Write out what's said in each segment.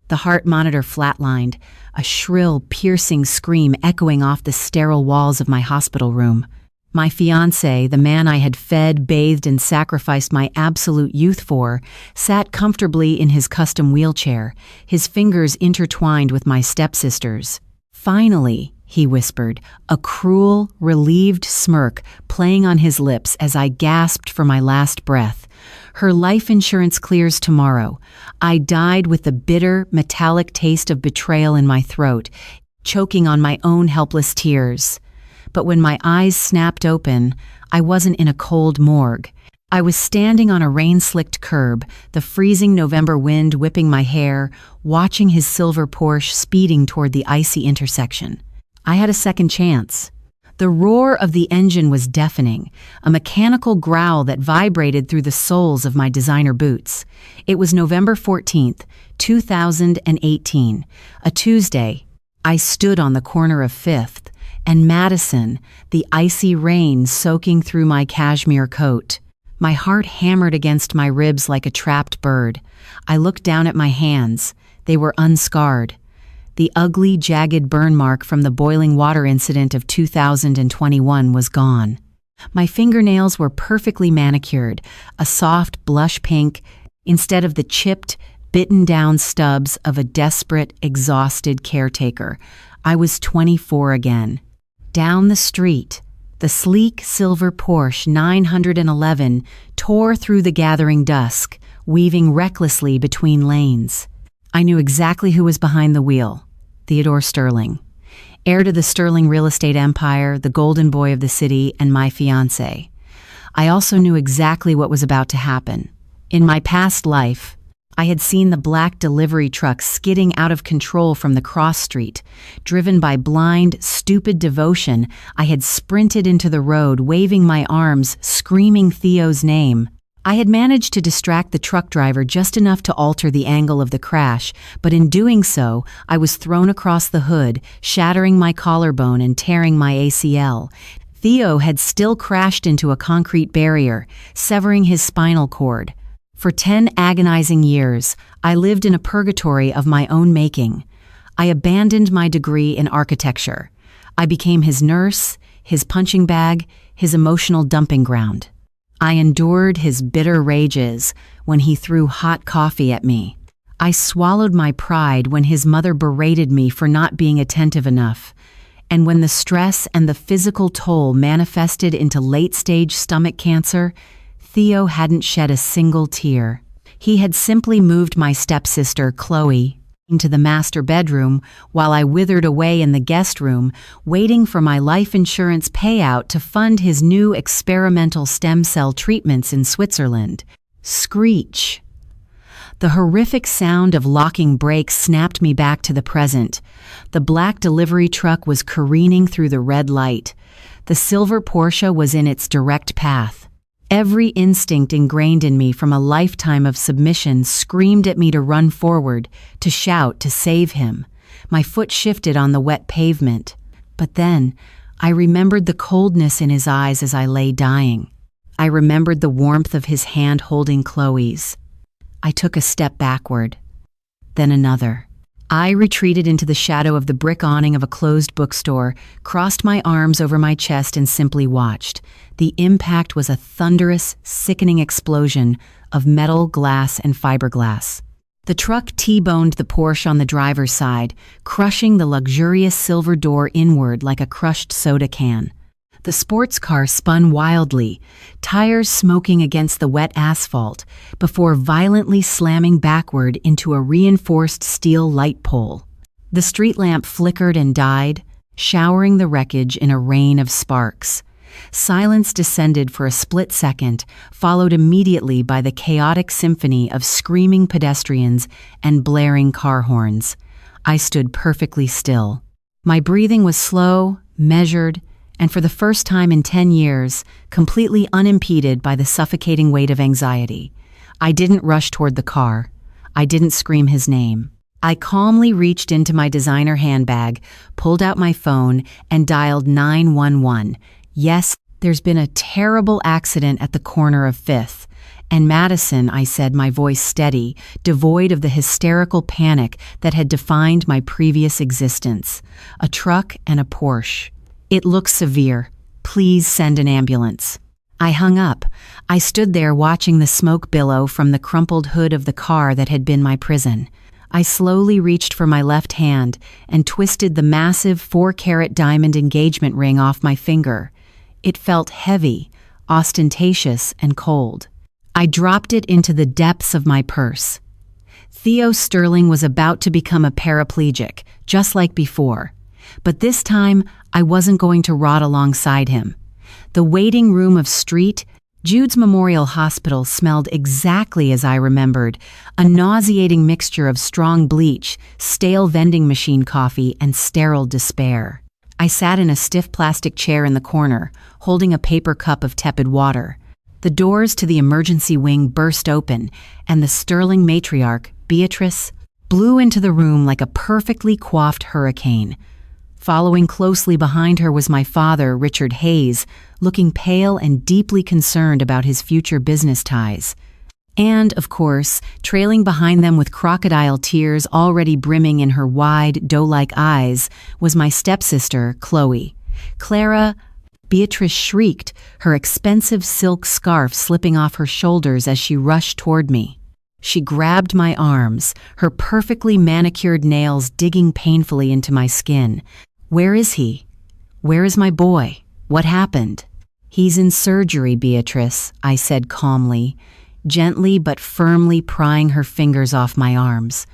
The heart monitor flatlined, a shrill, piercing scream echoing off the sterile walls of my hospital room. My fiancé, the man I had fed, bathed, and sacrificed my absolute youth for, sat comfortably in his custom wheelchair, his fingers intertwined with my stepsister's. "Finally," he whispered, a cruel, relieved smirk playing on his lips as I gasped for my last breath. "Her life insurance clears tomorrow." I died with the bitter, metallic taste of betrayal in my throat, choking on my own helpless tears. But when my eyes snapped open, I wasn't in a cold morgue. I was standing on a rain-slicked curb, the freezing November wind whipping my hair, watching his silver Porsche speeding toward the icy intersection. I had a second chance. The roar of the engine was deafening, a mechanical growl that vibrated through the soles of my designer boots. It was November 14th, 2018, a Tuesday. I stood on the corner of 5th and Madison, the icy rain soaking through my cashmere coat. My heart hammered against my ribs like a trapped bird. I looked down at my hands. They were unscarred. The ugly, jagged burn mark from the boiling water incident of 2021 was gone. My fingernails were perfectly manicured, a soft blush pink, instead of the chipped, bitten-down stubs of a desperate, exhausted caretaker. I was 24 again. Down the street, the sleek silver Porsche 911 tore through the gathering dusk, weaving recklessly between lanes. I knew exactly who was behind the wheel. Theodore Sterling, heir to the Sterling real estate empire, the golden boy of the city, and my fiancé. I also knew exactly what was about to happen. In my past life, I had seen the black delivery truck skidding out of control from the cross street. Driven by blind, stupid devotion, I had sprinted into the road, waving my arms, screaming Theo's name. I had managed to distract the truck driver just enough to alter the angle of the crash, but in doing so, I was thrown across the hood, shattering my collarbone and tearing my ACL. Theo had still crashed into a concrete barrier, severing his spinal cord. For 10 agonizing years, I lived in a purgatory of my own making. I abandoned my degree in architecture. I became his nurse, his punching bag, his emotional dumping ground. I endured his bitter rages when he threw hot coffee at me. I swallowed my pride when his mother berated me for not being attentive enough. And when the stress and the physical toll manifested into late-stage stomach cancer, Theo hadn't shed a single tear. He had simply moved my stepsister, Chloe, into the master bedroom while I withered away in the guest room, waiting for my life insurance payout to fund his new experimental stem cell treatments in Switzerland. Screech. The horrific sound of locking brakes snapped me back to the present. The black delivery truck was careening through the red light. The silver Porsche was in its direct path. Every instinct ingrained in me from a lifetime of submission screamed at me to run forward, to shout, to save him. My foot shifted on the wet pavement. But then, I remembered the coldness in his eyes as I lay dying. I remembered the warmth of his hand holding Chloe's. I took a step backward, then another. I retreated into the shadow of the brick awning of a closed bookstore, crossed my arms over my chest, and simply watched. The impact was a thunderous, sickening explosion of metal, glass, and fiberglass. The truck T-boned the Porsche on the driver's side, crushing the luxurious silver door inward like a crushed soda can. The sports car spun wildly, tires smoking against the wet asphalt, before violently slamming backward into a reinforced steel light pole. The street lamp flickered and died, showering the wreckage in a rain of sparks. Silence descended for a split second, followed immediately by the chaotic symphony of screaming pedestrians and blaring car horns. I stood perfectly still. My breathing was slow, measured, and for the first time in 10 years, completely unimpeded by the suffocating weight of anxiety. I didn't rush toward the car. I didn't scream his name. I calmly reached into my designer handbag, pulled out my phone, and dialed 911. Yes, there's been a terrible accident at the corner of 5th. And Madison, I said, my voice steady, devoid of the hysterical panic that had defined my previous existence. A truck and a Porsche. It looks severe. Please send an ambulance. I hung up. I stood there watching the smoke billow from the crumpled hood of the car that had been my prison. I slowly reached for my left hand and twisted the massive 4-carat diamond engagement ring off my finger. It felt heavy, ostentatious, and cold. I dropped it into the depths of my purse. Theo Sterling was about to become a paraplegic, just like before. But this time, I wasn't going to rot alongside him. The waiting room of St. Jude's Memorial Hospital smelled exactly as I remembered, a nauseating mixture of strong bleach, stale vending machine coffee, and sterile despair. I sat in a stiff plastic chair in the corner, holding a paper cup of tepid water. The doors to the emergency wing burst open, and the Sterling matriarch, Beatrice, blew into the room like a perfectly coiffed hurricane. Following closely behind her was my father, Richard Hayes, looking pale and deeply concerned about his future business ties. And, of course, trailing behind them with crocodile tears already brimming in her wide, doe-like eyes, was my stepsister, Chloe. Clara, Beatrice shrieked, her expensive silk scarf slipping off her shoulders as she rushed toward me. She grabbed my arms, her perfectly manicured nails digging painfully into my skin. "Where is he? Where is my boy? What happened?" "He's in surgery, Beatrice," I said calmly, gently but firmly prying her fingers off my arms.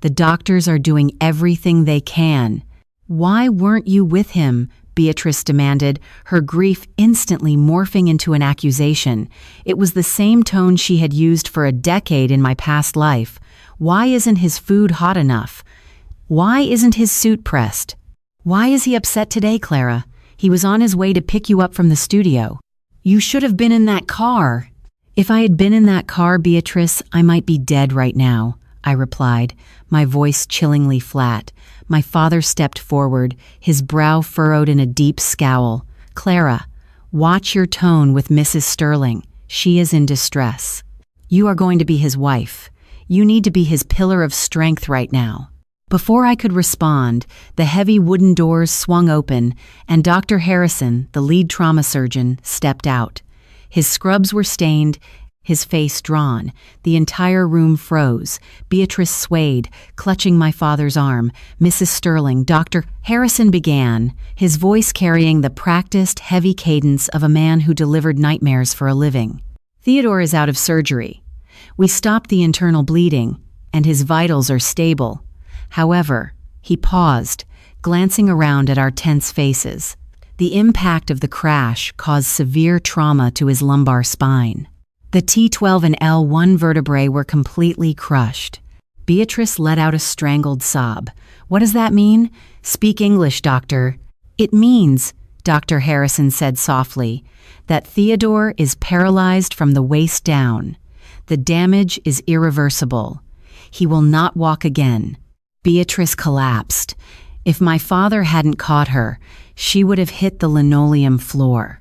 "The doctors are doing everything they can." "Why weren't you with him?" Beatrice demanded, her grief instantly morphing into an accusation. It was the same tone she had used for a decade in my past life. "Why isn't his food hot enough? Why isn't his suit pressed? Why is he upset today, Clara? He was on his way to pick you up from the studio. You should have been in that car." "If I had been in that car, Beatrice, I might be dead right now," I replied, my voice chillingly flat. My father stepped forward, his brow furrowed in a deep scowl. "Clara, watch your tone with Mrs. Sterling. She is in distress. You are going to be his wife. You need to be his pillar of strength right now." Before I could respond, the heavy wooden doors swung open, and Dr. Harrison, the lead trauma surgeon, stepped out. His scrubs were stained, his face drawn. The entire room froze. Beatrice swayed, clutching my father's arm. "Mrs. Sterling, Dr. Harrison began, his voice carrying the practiced, heavy cadence of a man who delivered nightmares for a living. "Theodore is out of surgery. We stopped the internal bleeding, and his vitals are stable. However," he paused, glancing around at our tense faces. "The impact of the crash caused severe trauma to his lumbar spine. The T12 and L1 vertebrae were completely crushed." Beatrice let out a strangled sob. "What does that mean?" "Speak English, doctor." "It means," Dr. Harrison said softly, "that Theodore is paralyzed from the waist down. The damage is irreversible. He will not walk again." Beatrice collapsed. If my father hadn't caught her, she would have hit the linoleum floor.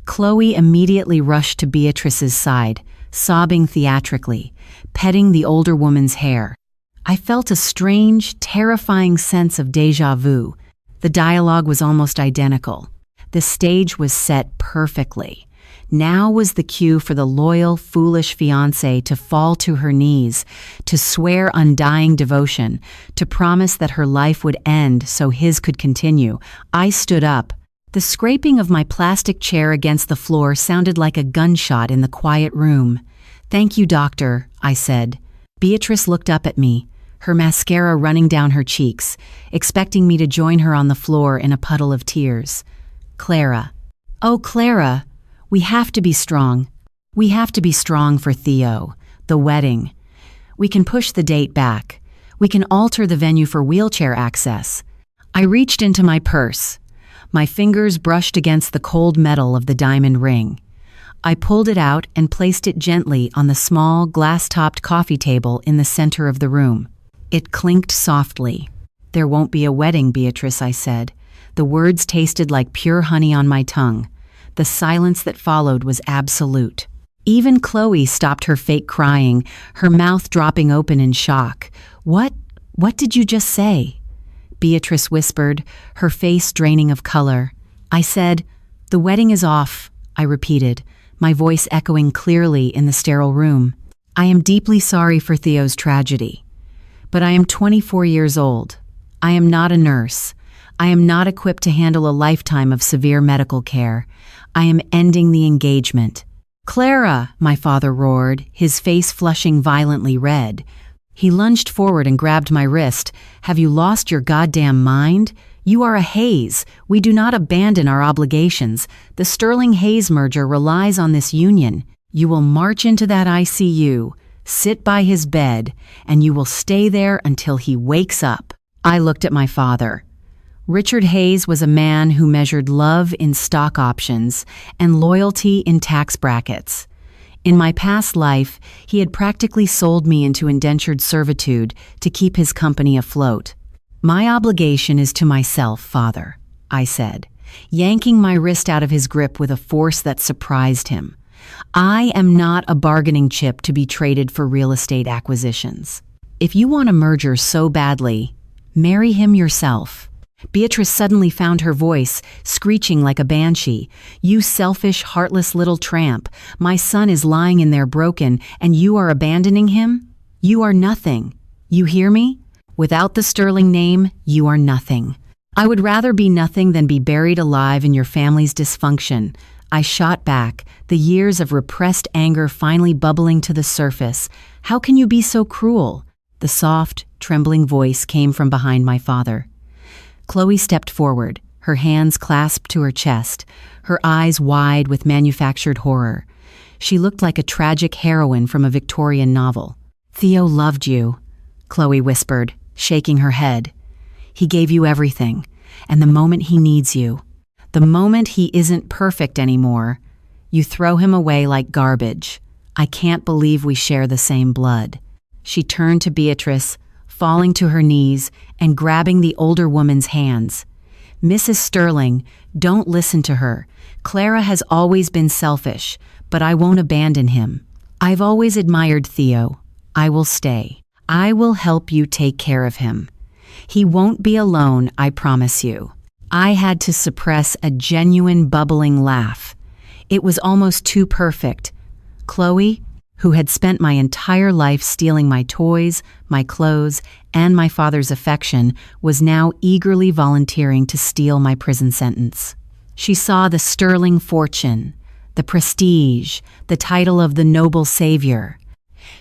Chloe immediately rushed to Beatrice's side, sobbing theatrically, petting the older woman's hair. I felt a strange, terrifying sense of déjà vu. The dialogue was almost identical. The stage was set perfectly. Now was the cue for the loyal, foolish fiancé to fall to her knees, to swear undying devotion, to promise that her life would end so his could continue. I stood up. The scraping of my plastic chair against the floor sounded like a gunshot in the quiet room. "Thank you, doctor," I said. Beatrice looked up at me, her mascara running down her cheeks, expecting me to join her on the floor in a puddle of tears. "Clara. Oh, Clara. We have to be strong. We have to be strong for Theo, the wedding. We can push the date back. We can alter the venue for wheelchair access." I reached into my purse. My fingers brushed against the cold metal of the diamond ring. I pulled it out and placed it gently on the small, glass-topped coffee table in the center of the room. It clinked softly. "There won't be a wedding, Beatrice," I said. The words tasted like pure honey on my tongue. The silence that followed was absolute. Even Chloe stopped her fake crying, her mouth dropping open in shock. What did you just say?" Beatrice whispered, her face draining of color. I said, "The wedding is off," I repeated, my voice echoing clearly in the sterile room. "I am deeply sorry for Theo's tragedy. But I am 24 years old. I am not a nurse. I am not equipped to handle a lifetime of severe medical care. I am ending the engagement." "Clara!" my father roared, his face flushing violently red. He lunged forward and grabbed my wrist. "Have you lost your goddamn mind? You are a Hayes. We do not abandon our obligations. The Sterling-Hayes merger relies on this union. You will march into that ICU, sit by his bed, and you will stay there until he wakes up." I looked at my father. Richard Hayes was a man who measured love in stock options and loyalty in tax brackets. In my past life, he had practically sold me into indentured servitude to keep his company afloat. "My obligation is to myself, Father," I said, yanking my wrist out of his grip with a force that surprised him. "I am not a bargaining chip to be traded for real estate acquisitions. If you want a merger so badly, marry him yourself." Beatrice suddenly found her voice, screeching like a banshee. "You selfish, heartless little tramp. My son is lying in there broken, and you are abandoning him? You are nothing. You hear me? Without the Sterling name, you are nothing. I would rather be nothing than be buried alive in your family's dysfunction." I shot back, the years of repressed anger finally bubbling to the surface. "How can you be so cruel?" The soft, trembling voice came from behind my father. Chloe stepped forward, her hands clasped to her chest, her eyes wide with manufactured horror. She looked like a tragic heroine from a Victorian novel. "Theo loved you," Chloe whispered, shaking her head. "He gave you everything, and the moment he needs you, the moment he isn't perfect anymore, you throw him away like garbage. I can't believe we share the same blood." She turned to Beatrice, falling to her knees and grabbing the older woman's hands. "Mrs. Sterling, don't listen to her. Clara has always been selfish, but I won't abandon him. I've always admired Theo. I will stay. I will help you take care of him. He won't be alone, I promise you." I had to suppress a genuine bubbling laugh. It was almost too perfect. Chloe, who had spent my entire life stealing my toys, my clothes, and my father's affection, was now eagerly volunteering to steal my prison sentence. She saw the sterling fortune, the prestige, the title of the noble savior.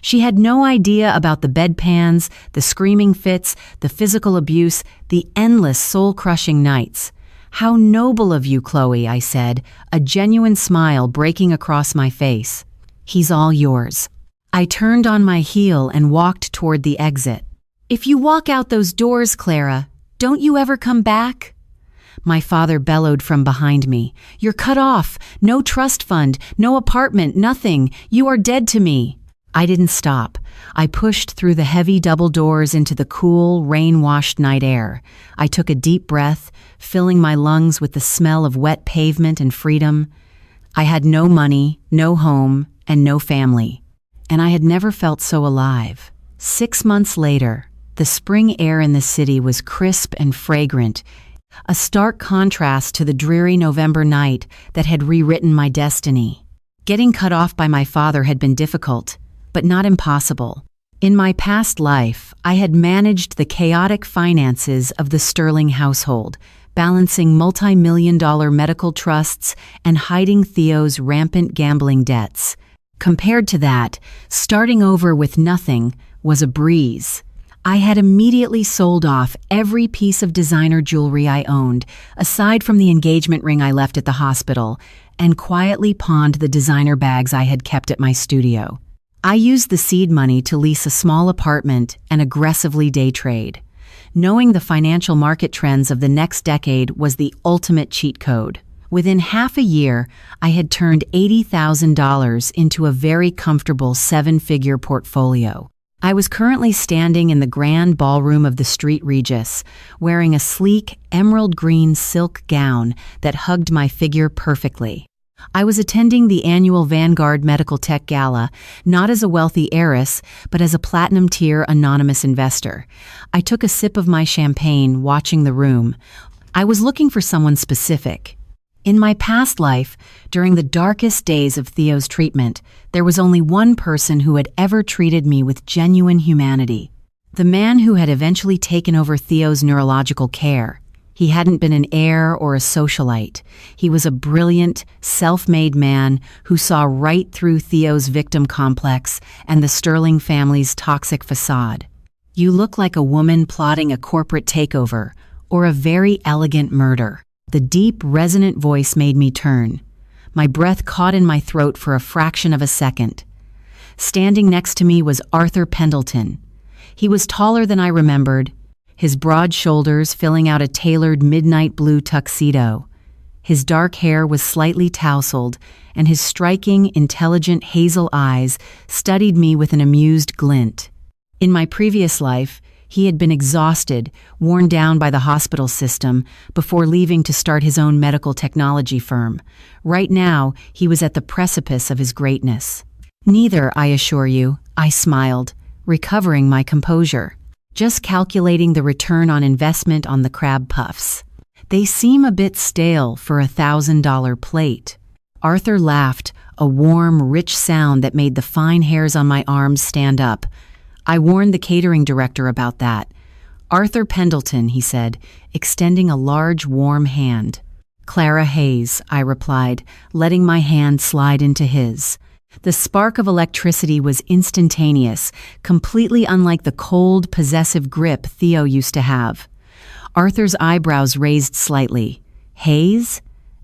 She had no idea about the bedpans, the screaming fits, the physical abuse, the endless soul-crushing nights. "How noble of you, Chloe," I said, a genuine smile breaking across my face. "He's all yours." I turned on my heel and walked toward the exit. "If you walk out those doors, Clara, don't you ever come back?" My father bellowed from behind me. "You're cut off. No trust fund, no apartment, nothing. You are dead to me." I didn't stop. I pushed through the heavy double doors into the cool, rain-washed night air. I took a deep breath, filling my lungs with the smell of wet pavement and freedom. I had no money, no home, and no family. And I had never felt so alive. 6 months later, the spring air in the city was crisp and fragrant, a stark contrast to the dreary November night that had rewritten my destiny. Getting cut off by my father had been difficult, but not impossible. In my past life, I had managed the chaotic finances of the Sterling household, balancing multi-million-dollar medical trusts and hiding Theo's rampant gambling debts. Compared to that, starting over with nothing was a breeze. I had immediately sold off every piece of designer jewelry I owned, aside from the engagement ring I left at the hospital, and quietly pawned the designer bags I had kept at my studio. I used the seed money to lease a small apartment and aggressively day trade. Knowing the financial market trends of the next decade was the ultimate cheat code. Within half a year, I had turned $80,000 into a very comfortable 7-figure portfolio. I was currently standing in the grand ballroom of the Street Regis, wearing a sleek, emerald green silk gown that hugged my figure perfectly. I was attending the annual Vanguard Medical Tech Gala, not as a wealthy heiress, but as a platinum-tier anonymous investor. I took a sip of my champagne, watching the room. I was looking for someone specific. In my past life, during the darkest days of Theo's treatment, there was only one person who had ever treated me with genuine humanity. The man who had eventually taken over Theo's neurological care. He hadn't been an heir or a socialite. He was a brilliant, self-made man who saw right through Theo's victim complex and the Sterling family's toxic facade. "You look like a woman plotting a corporate takeover or a very elegant murder." The deep, resonant voice made me turn. My breath caught in my throat for a fraction of a second. Standing next to me was Arthur Pendleton. He was taller than I remembered, his broad shoulders filling out a tailored midnight blue tuxedo. His dark hair was slightly tousled, and his striking, intelligent hazel eyes studied me with an amused glint. In my previous life, he had been exhausted, worn down by the hospital system, before leaving to start his own medical technology firm. Right now, he was at the precipice of his greatness. "Neither, I assure you," I smiled, recovering my composure. "Just calculating the return on investment on the crab puffs. They seem a bit stale for a $1,000 plate." Arthur laughed, a warm, rich sound that made the fine hairs on my arms stand up. "I warned the catering director about that." "Arthur Pendleton," he said, extending a large, warm hand. "Clara Hayes," I replied, letting my hand slide into his. The spark of electricity was instantaneous, completely unlike the cold, possessive grip Theo used to have. Arthur's eyebrows raised slightly. "Hayes?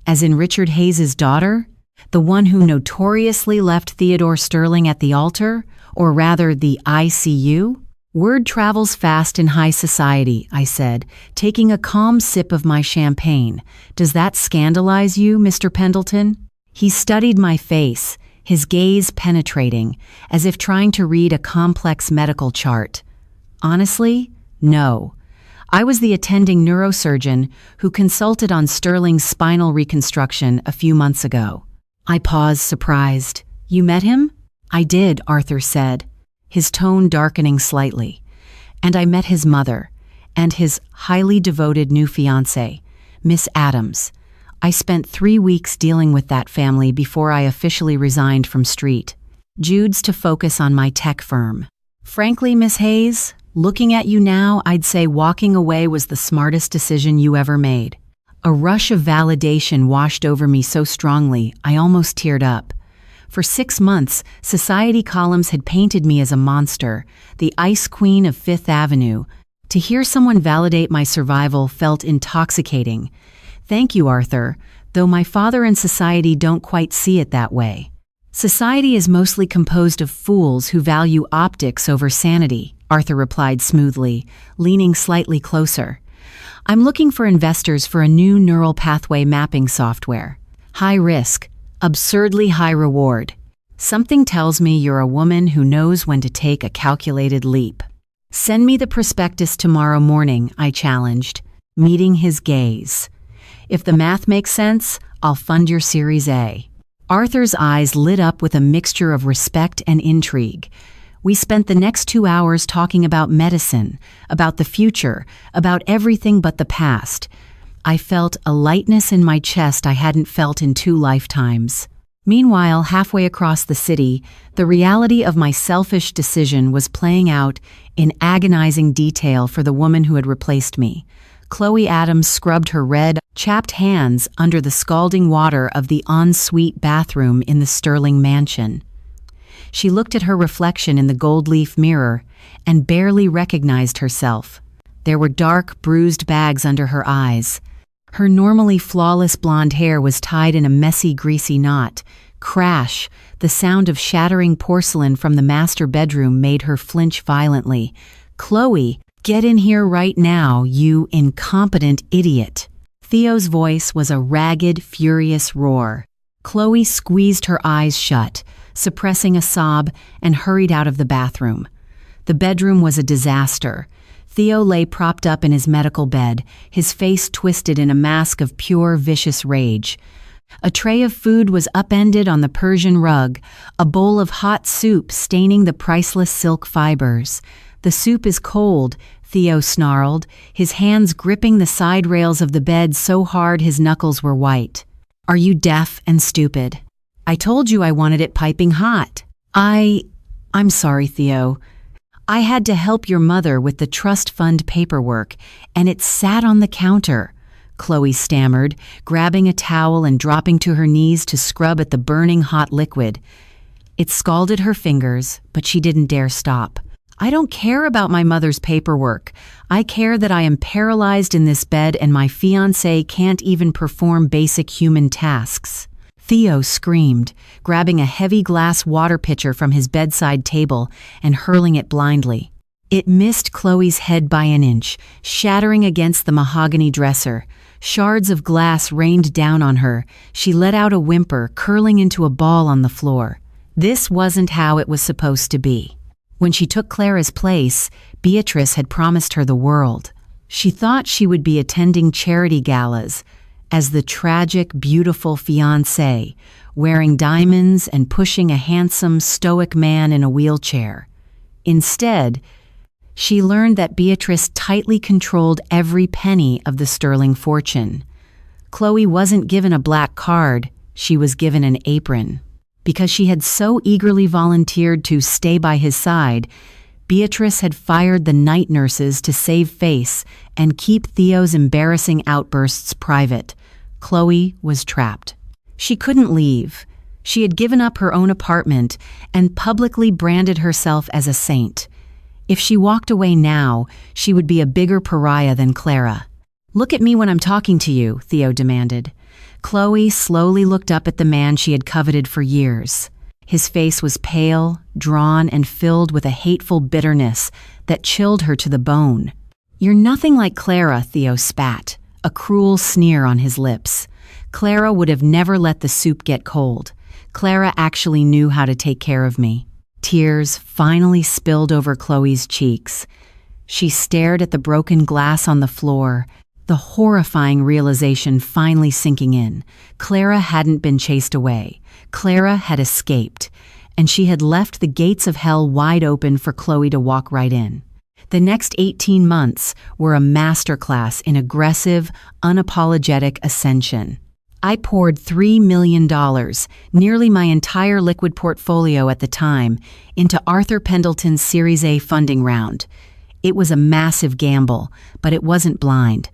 As in Richard Hayes's daughter? The one who notoriously left Theodore Sterling at the altar? Or rather, the ICU? Word travels fast in high society," I said, taking a calm sip of my champagne. "Does that scandalize you, Mr. Pendleton?" He studied my face, his gaze penetrating, as if trying to read a complex medical chart. "Honestly, no. I was the attending neurosurgeon who consulted on Sterling's spinal reconstruction a few months ago." I paused, surprised. "You met him?" "I did," Arthur said, his tone darkening slightly. "And I met his mother, and his highly devoted new fiancée, Miss Adams. I spent 3 weeks dealing with that family before I officially resigned from Street Jude's to focus on my tech firm. Frankly, Miss Hayes, looking at you now, I'd say walking away was the smartest decision you ever made." A rush of validation washed over me so strongly, I almost teared up. For 6 months, society columns had painted me as a monster, the ice queen of Fifth Avenue. To hear someone validate my survival felt intoxicating. "Thank you, Arthur, though my father and society don't quite see it that way." "Society is mostly composed of fools who value optics over sanity," Arthur replied smoothly, leaning slightly closer. "I'm looking for investors for a new neural pathway mapping software. High risk, absurdly high reward. Something tells me you're a woman who knows when to take a calculated leap." "Send me the prospectus tomorrow morning," I challenged, meeting his gaze. "If the math makes sense, I'll fund your Series A." Arthur's eyes lit up with a mixture of respect and intrigue. We spent the next 2 hours talking about medicine, about the future, about everything but the past. I felt a lightness in my chest I hadn't felt in 2 lifetimes. Meanwhile, halfway across the city, the reality of my selfish decision was playing out in agonizing detail for the woman who had replaced me. Chloe Adams scrubbed her red, chapped hands under the scalding water of the ensuite bathroom in the Sterling mansion. She looked at her reflection in the gold-leaf mirror and barely recognized herself. There were dark, bruised bags under her eyes. Her normally flawless blonde hair was tied in a messy, greasy knot. Crash! The sound of shattering porcelain from the master bedroom made her flinch violently. "Chloe, get in here right now, you incompetent idiot." Theo's voice was a ragged, furious roar. Chloe squeezed her eyes shut, suppressing a sob, and hurried out of the bathroom. The bedroom was a disaster. Theo lay propped up in his medical bed, his face twisted in a mask of pure, vicious rage. A tray of food was upended on the Persian rug, a bowl of hot soup staining the priceless silk fibers. "The soup is cold," Theo snarled, his hands gripping the side rails of the bed so hard his knuckles were white. "Are you deaf and stupid? I told you I wanted it piping hot." I'm sorry, Theo. I had to help your mother with the trust fund paperwork, and it sat on the counter," Chloe stammered, grabbing a towel and dropping to her knees to scrub at the burning hot liquid. It scalded her fingers, but she didn't dare stop. "I don't care about my mother's paperwork. I care that I am paralyzed in this bed and my fiancé can't even perform basic human tasks." Theo screamed, grabbing a heavy glass water pitcher from his bedside table and hurling it blindly. It missed Chloe's head by an inch, shattering against the mahogany dresser. Shards of glass rained down on her. She let out a whimper, curling into a ball on the floor. This wasn't how it was supposed to be. When she took Clara's place, Beatrice had promised her the world. She thought she would be attending charity galas as the tragic, beautiful fiancé, wearing diamonds and pushing a handsome, stoic man in a wheelchair. Instead, she learned that Beatrice tightly controlled every penny of the sterling fortune. Chloe wasn't given a black card, she was given an apron. Because she had so eagerly volunteered to stay by his side, Beatrice had fired the night nurses to save face and keep Theo's embarrassing outbursts private. Chloe was trapped. She couldn't leave. She had given up her own apartment and publicly branded herself as a saint. If she walked away now, she would be a bigger pariah than Clara. "Look at me when I'm talking to you," Theo demanded. Chloe slowly looked up at the man she had coveted for years. His face was pale, drawn, and filled with a hateful bitterness that chilled her to the bone. "You're nothing like Clara," Theo spat, a cruel sneer on his lips. "Clara would have never let the soup get cold. Clara actually knew how to take care of me." Tears finally spilled over Chloe's cheeks. She stared at the broken glass on the floor, the horrifying realization finally sinking in. Clara hadn't been chased away. Clara had escaped, and she had left the gates of hell wide open for Chloe to walk right in. The next 18 months were a masterclass in aggressive, unapologetic ascension. I poured $3 million, nearly my entire liquid portfolio at the time, into Arthur Pendleton's Series A funding round. It was a massive gamble, but it wasn't blind.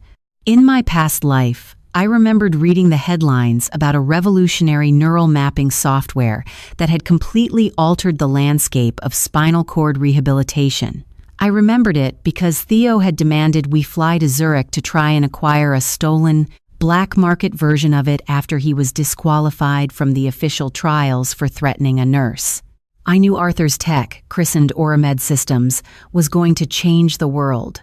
In my past life, I remembered reading the headlines about a revolutionary neural mapping software that had completely altered the landscape of spinal cord rehabilitation. I remembered it because Theo had demanded we fly to Zurich to try and acquire a stolen, black market version of it after he was disqualified from the official trials for threatening a nurse. I knew Arthur's tech, christened Oramed Systems, was going to change the world.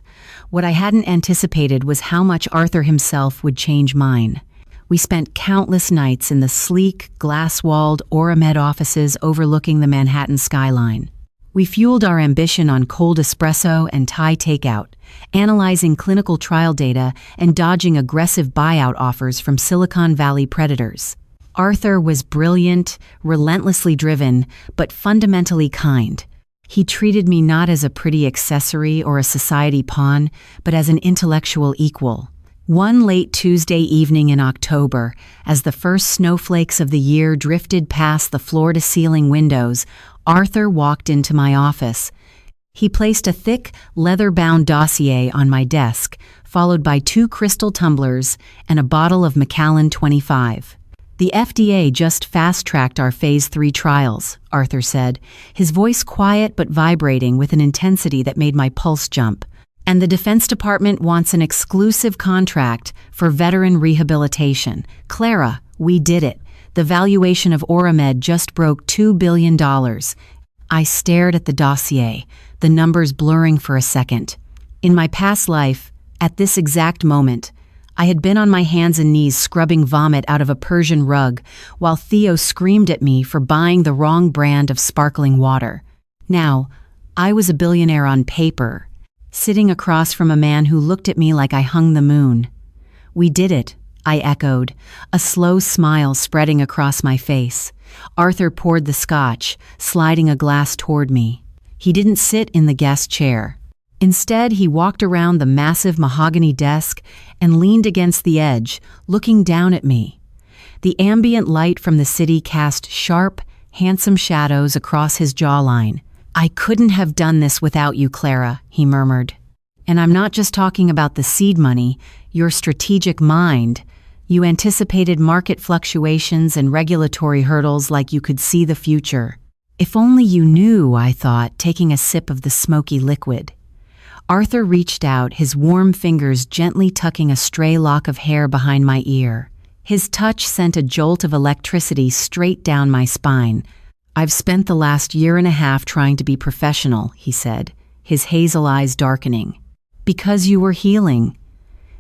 What I hadn't anticipated was how much Arthur himself would change mine. We spent countless nights in the sleek, glass-walled Oramed offices overlooking the Manhattan skyline. We fueled our ambition on cold espresso and Thai takeout, analyzing clinical trial data and dodging aggressive buyout offers from Silicon Valley predators. Arthur was brilliant, relentlessly driven, but fundamentally kind. He treated me not as a pretty accessory or a society pawn, but as an intellectual equal. One late Tuesday evening in October, as the first snowflakes of the year drifted past the floor-to-ceiling windows, Arthur walked into my office. He placed a thick, leather-bound dossier on my desk, followed by 2 crystal tumblers and a bottle of Macallan 25. "The FDA just fast-tracked our Phase 3 trials," Arthur said, his voice quiet but vibrating with an intensity that made my pulse jump. "And the Defense Department wants an exclusive contract for veteran rehabilitation. Clara, we did it. The valuation of Oramed just broke $2 billion. I stared at the dossier, the numbers blurring for a second. In my past life, at this exact moment, I had been on my hands and knees scrubbing vomit out of a Persian rug while Theo screamed at me for buying the wrong brand of sparkling water. Now, I was a billionaire on paper, sitting across from a man who looked at me like I hung the moon. "We did it," I echoed, a slow smile spreading across my face. Arthur poured the scotch, sliding a glass toward me. He didn't sit in the guest chair. Instead, he walked around the massive mahogany desk and leaned against the edge, looking down at me. The ambient light from the city cast sharp, handsome shadows across his jawline. "I couldn't have done this without you, Clara," he murmured. "And I'm not just talking about the seed money, your strategic mind. You anticipated market fluctuations and regulatory hurdles like you could see the future. If only you knew," I thought, taking a sip of the smoky liquid. Arthur reached out, his warm fingers gently tucking a stray lock of hair behind my ear. His touch sent a jolt of electricity straight down my spine. "I've spent the last year and a half trying to be professional," he said, his hazel eyes darkening. "Because you were healing.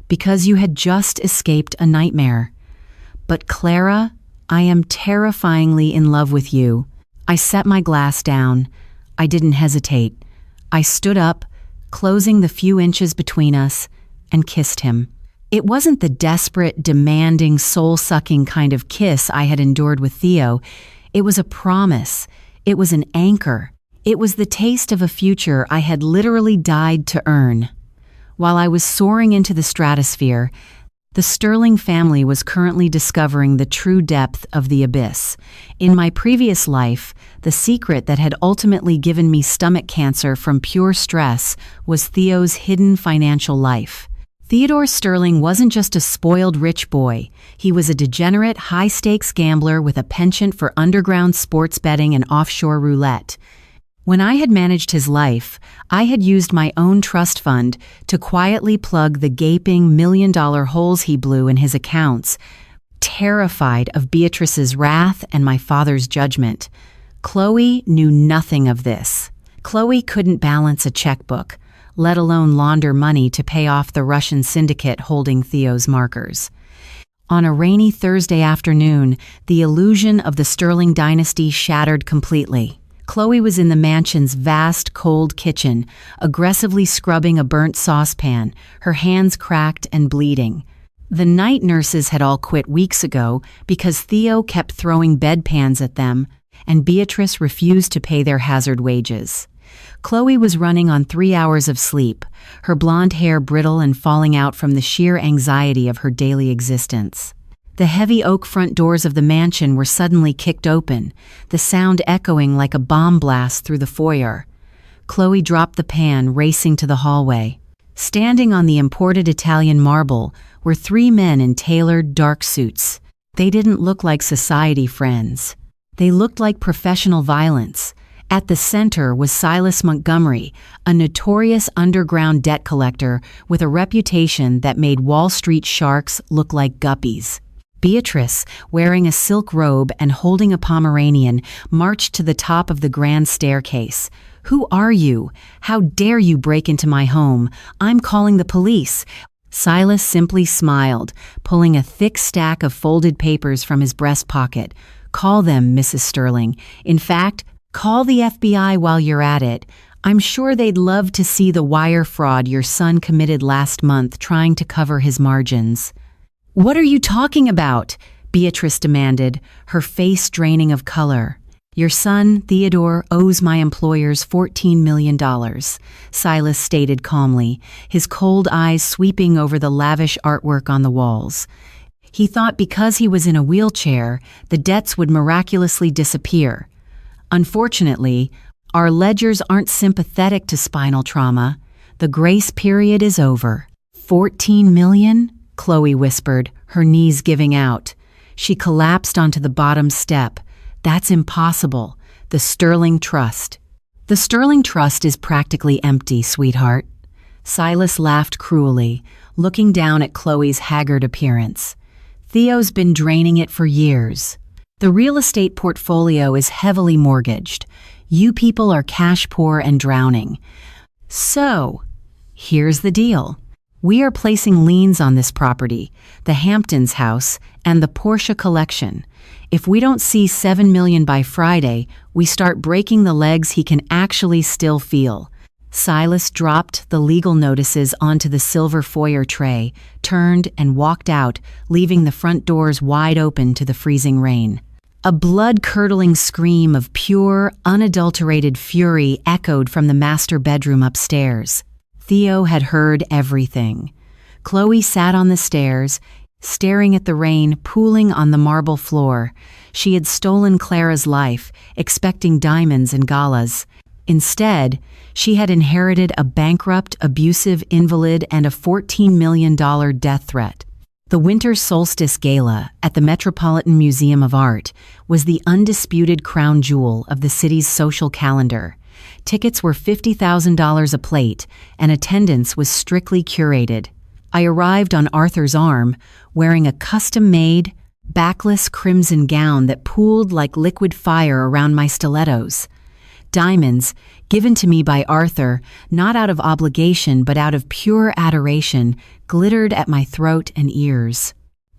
Because you had just escaped a nightmare. But Clara, I am terrifyingly in love with you." I set my glass down. I didn't hesitate. I stood up, closing the few inches between us, and kissed him. It wasn't the desperate, demanding, soul-sucking kind of kiss I had endured with Theo. It was a promise. It was an anchor. It was the taste of a future I had literally died to earn. While I was soaring into the stratosphere, the Sterling family was currently discovering the true depth of the abyss. In my previous life, the secret that had ultimately given me stomach cancer from pure stress was Theo's hidden financial life. Theodore Sterling wasn't just a spoiled rich boy. He was a degenerate, high-stakes gambler with a penchant for underground sports betting and offshore roulette. When I had managed his life, I had used my own trust fund to quietly plug the gaping million-dollar holes he blew in his accounts, terrified of Beatrice's wrath and my father's judgment. Chloe knew nothing of this. Chloe couldn't balance a checkbook, let alone launder money to pay off the Russian syndicate holding Theo's markers. On a rainy Thursday afternoon, the illusion of the Sterling dynasty shattered completely. Chloe was in the mansion's vast, cold kitchen, aggressively scrubbing a burnt saucepan, her hands cracked and bleeding. The night nurses had all quit weeks ago because Theo kept throwing bedpans at them, and Beatrice refused to pay their hazard wages. Chloe was running on 3 hours of sleep, her blonde hair brittle and falling out from the sheer anxiety of her daily existence. The heavy oak front doors of the mansion were suddenly kicked open, the sound echoing like a bomb blast through the foyer. Chloe dropped the pan, racing to the hallway. Standing on the imported Italian marble were 3 men in tailored, dark suits. They didn't look like society friends. They looked like professional violence. At the center was Silas Montgomery, a notorious underground debt collector with a reputation that made Wall Street sharks look like guppies. Beatrice, wearing a silk robe and holding a Pomeranian, marched to the top of the grand staircase. "Who are you? How dare you break into my home? I'm calling the police." Silas simply smiled, pulling a thick stack of folded papers from his breast pocket. "Call them, Mrs. Sterling. In fact, call the FBI while you're at it. I'm sure they'd love to see the wire fraud your son committed last month trying to cover his margins." "What are you talking about?" Beatrice demanded, her face draining of color. "Your son, Theodore, owes my employers $14 million, Silas stated calmly, his cold eyes sweeping over the lavish artwork on the walls. He thought because he was in a wheelchair, the debts would miraculously disappear. Unfortunately, our ledgers aren't sympathetic to spinal trauma. The grace period is over." "$14 million?" Chloe whispered, her knees giving out. She collapsed onto the bottom step. "That's impossible. The Sterling Trust." "The Sterling Trust is practically empty, sweetheart." Silas laughed cruelly, looking down at Chloe's haggard appearance. "Theo's been draining it for years. The real estate portfolio is heavily mortgaged. You people are cash poor and drowning. So, here's the deal. We are placing liens on this property, the Hamptons house, and the Porsche collection. If we don't see $7 million by Friday, we start breaking the legs he can actually still feel." Silas dropped the legal notices onto the silver foyer tray, turned and walked out, leaving the front doors wide open to the freezing rain. A blood-curdling scream of pure, unadulterated fury echoed from the master bedroom upstairs. Theo had heard everything. Chloe sat on the stairs, staring at the rain pooling on the marble floor. She had stolen Clara's life, expecting diamonds and galas. Instead, she had inherited a bankrupt, abusive invalid and a $14 million death threat. The Winter Solstice Gala at the Metropolitan Museum of Art was the undisputed crown jewel of the city's social calendar. Tickets were $50,000 a plate, and attendance was strictly curated. I arrived on Arthur's arm, wearing a custom-made, backless crimson gown that pooled like liquid fire around my stilettos. Diamonds, given to me by Arthur, not out of obligation but out of pure adoration, glittered at my throat and ears.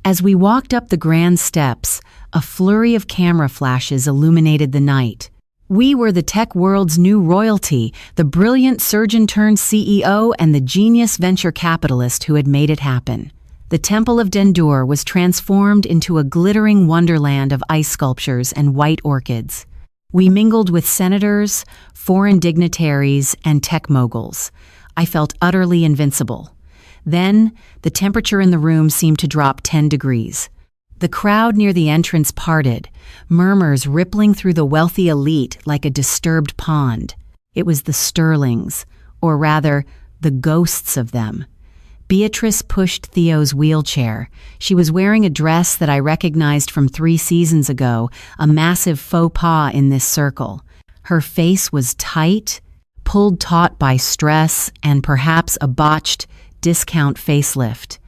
As we walked up the grand steps, a flurry of camera flashes illuminated the night. We were the tech world's new royalty, the brilliant surgeon-turned-CEO and the genius venture capitalist who had made it happen. The Temple of Dendur was transformed into a glittering wonderland of ice sculptures and white orchids. We mingled with senators, foreign dignitaries, and tech moguls. I felt utterly invincible. Then, the temperature in the room seemed to drop 10 degrees. The crowd near the entrance parted, murmurs rippling through the wealthy elite like a disturbed pond. It was the Sterlings, or rather, the ghosts of them. Beatrice pushed Theo's wheelchair. She was wearing a dress that I recognized from 3 seasons ago, a massive faux pas in this circle. Her face was tight, pulled taut by stress and perhaps a botched discount facelift.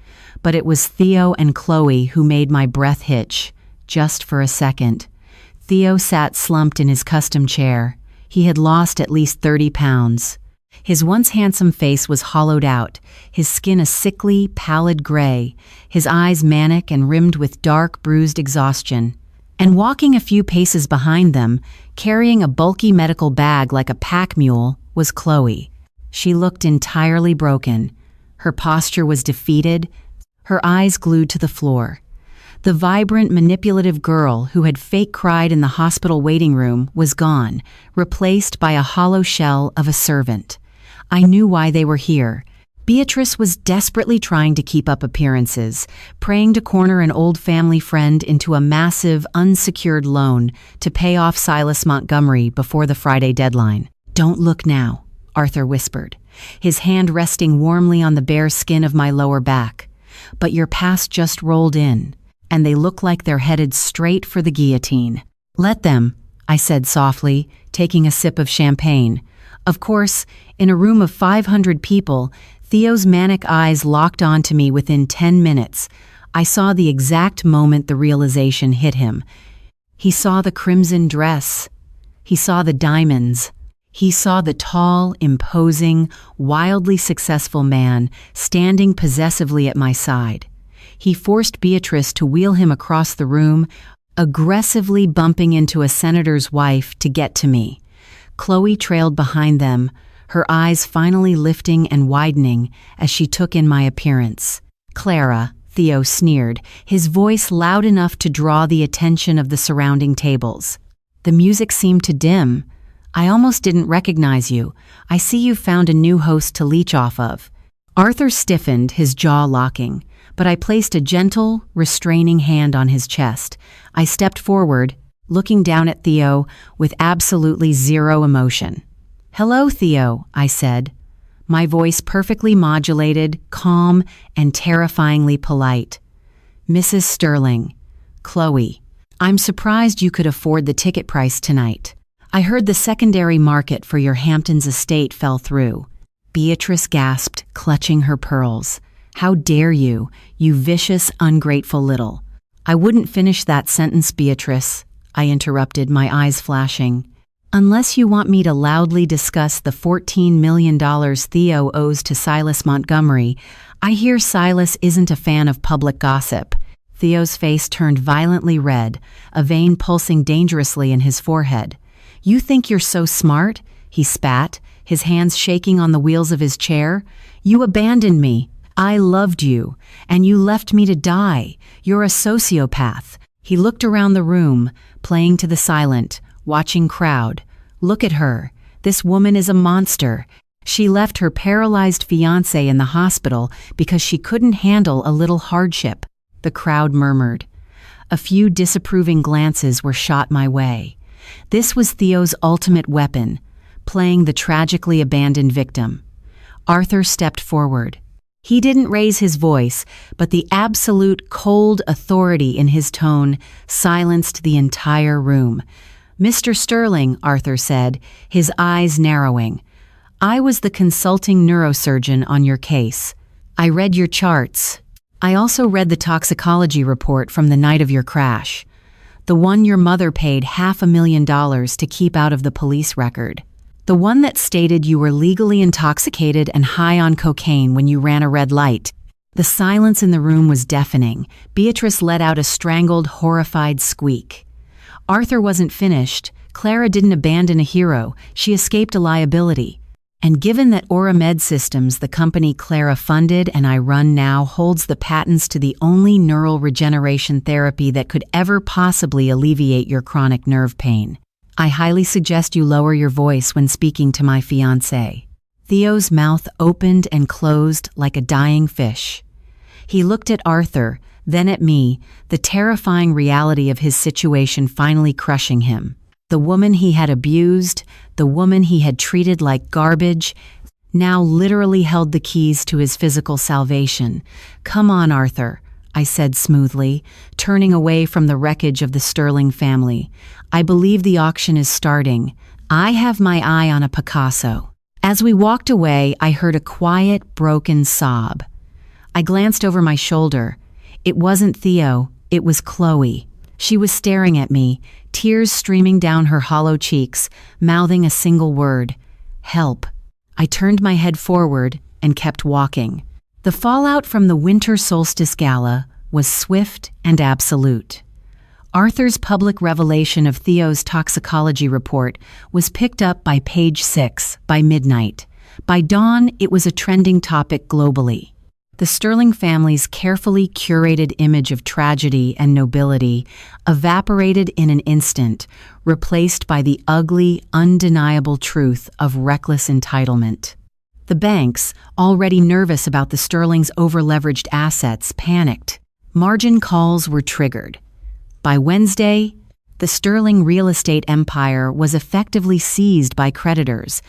But it was Theo and Chloe who made my breath hitch, just for a second. Theo sat slumped in his custom chair. He had lost at least 30 pounds. His once handsome face was hollowed out, his skin a sickly, pallid gray, his eyes manic and rimmed with dark, bruised exhaustion. And walking a few paces behind them, carrying a bulky medical bag like a pack mule, was Chloe. She looked entirely broken. Her posture was defeated, her eyes glued to the floor. The vibrant, manipulative girl who had fake cried in the hospital waiting room was gone, replaced by a hollow shell of a servant. I knew why they were here. Beatrice was desperately trying to keep up appearances, praying to corner an old family friend into a massive, unsecured loan to pay off Silas Montgomery before the Friday deadline. "Don't look now," Arthur whispered, his hand resting warmly on the bare skin of my lower back. "But your past just rolled in, and they look like they're headed straight for the guillotine." "Let them," I said softly, taking a sip of champagne. Of course, in a room of 500 people, Theo's manic eyes locked onto me within 10 minutes. I saw the exact moment the realization hit him. He saw the crimson dress. He saw the diamonds. He saw the tall, imposing, wildly successful man standing possessively at my side. He forced Beatrice to wheel him across the room, aggressively bumping into a senator's wife to get to me. Chloe trailed behind them, her eyes finally lifting and widening as she took in my appearance. "Clara," Theo sneered, his voice loud enough to draw the attention of the surrounding tables. The music seemed to dim. "I almost didn't recognize you. I see you found a new host to leech off of." Arthur stiffened, his jaw locking, but I placed a gentle, restraining hand on his chest. I stepped forward, looking down at Theo with absolutely zero emotion. "Hello, Theo," I said, my voice perfectly modulated, calm, and terrifyingly polite. "Mrs. Sterling, Chloe, I'm surprised you could afford the ticket price tonight. I heard the secondary market for your Hamptons estate fell through." Beatrice gasped, clutching her pearls. "How dare you, you vicious, ungrateful little—" "I wouldn't finish that sentence, Beatrice," I interrupted, my eyes flashing. "Unless you want me to loudly discuss the $14 million Theo owes to Silas Montgomery, I hear Silas isn't a fan of public gossip." Theo's face turned violently red, a vein pulsing dangerously in his forehead. "You think you're so smart?" he spat, his hands shaking on the wheels of his chair. "You abandoned me. I loved you, and you left me to die. You're a sociopath." He looked around the room, playing to the silent, watching crowd. "Look at her. This woman is a monster. She left her paralyzed fiancé in the hospital because she couldn't handle a little hardship." The crowd murmured. A few disapproving glances were shot my way. This was Theo's ultimate weapon, playing the tragically abandoned victim. Arthur stepped forward. He didn't raise his voice, but the absolute cold authority in his tone silenced the entire room. "Mr. Sterling," Arthur said, his eyes narrowing, "I was the consulting neurosurgeon on your case. I read your charts. I also read the toxicology report from the night of your crash, the one your mother paid $500,000 to keep out of the police record. The one that stated you were legally intoxicated and high on cocaine when you ran a red light." The silence in the room was deafening. Beatrice let out a strangled, horrified squeak. Arthur wasn't finished. Clara didn't abandon a hero. She escaped a liability. And given that Aura Med Systems, the company Clara funded and I run now, holds the patents to the only neural regeneration therapy that could ever possibly alleviate your chronic nerve pain, I highly suggest you lower your voice when speaking to my fiancé. Theo's mouth opened and closed like a dying fish. He looked at Arthur, then at me, the terrifying reality of his situation finally crushing him. The woman he had abused, the woman he had treated like garbage, now literally held the keys to his physical salvation. "Come on, Arthur," I said smoothly, turning away from the wreckage of the Sterling family. "I believe the auction is starting. I have my eye on a Picasso." As we walked away, I heard a quiet, broken sob. I glanced over my shoulder. It wasn't Theo, it was Chloe. She was staring at me, tears streaming down her hollow cheeks, mouthing a single word: "Help." I turned my head forward and kept walking. The fallout from the winter solstice gala was swift and absolute. Arthur's public revelation of Theo's toxicology report was picked up by Page 6 by midnight. By dawn, it was a trending topic globally. The Sterling family's carefully curated image of tragedy and nobility evaporated in an instant, replaced by the ugly, undeniable truth of reckless entitlement. The banks, already nervous about the Sterling's over-leveraged assets, panicked. Margin calls were triggered. By Wednesday, the Sterling real estate empire was effectively seized by creditors.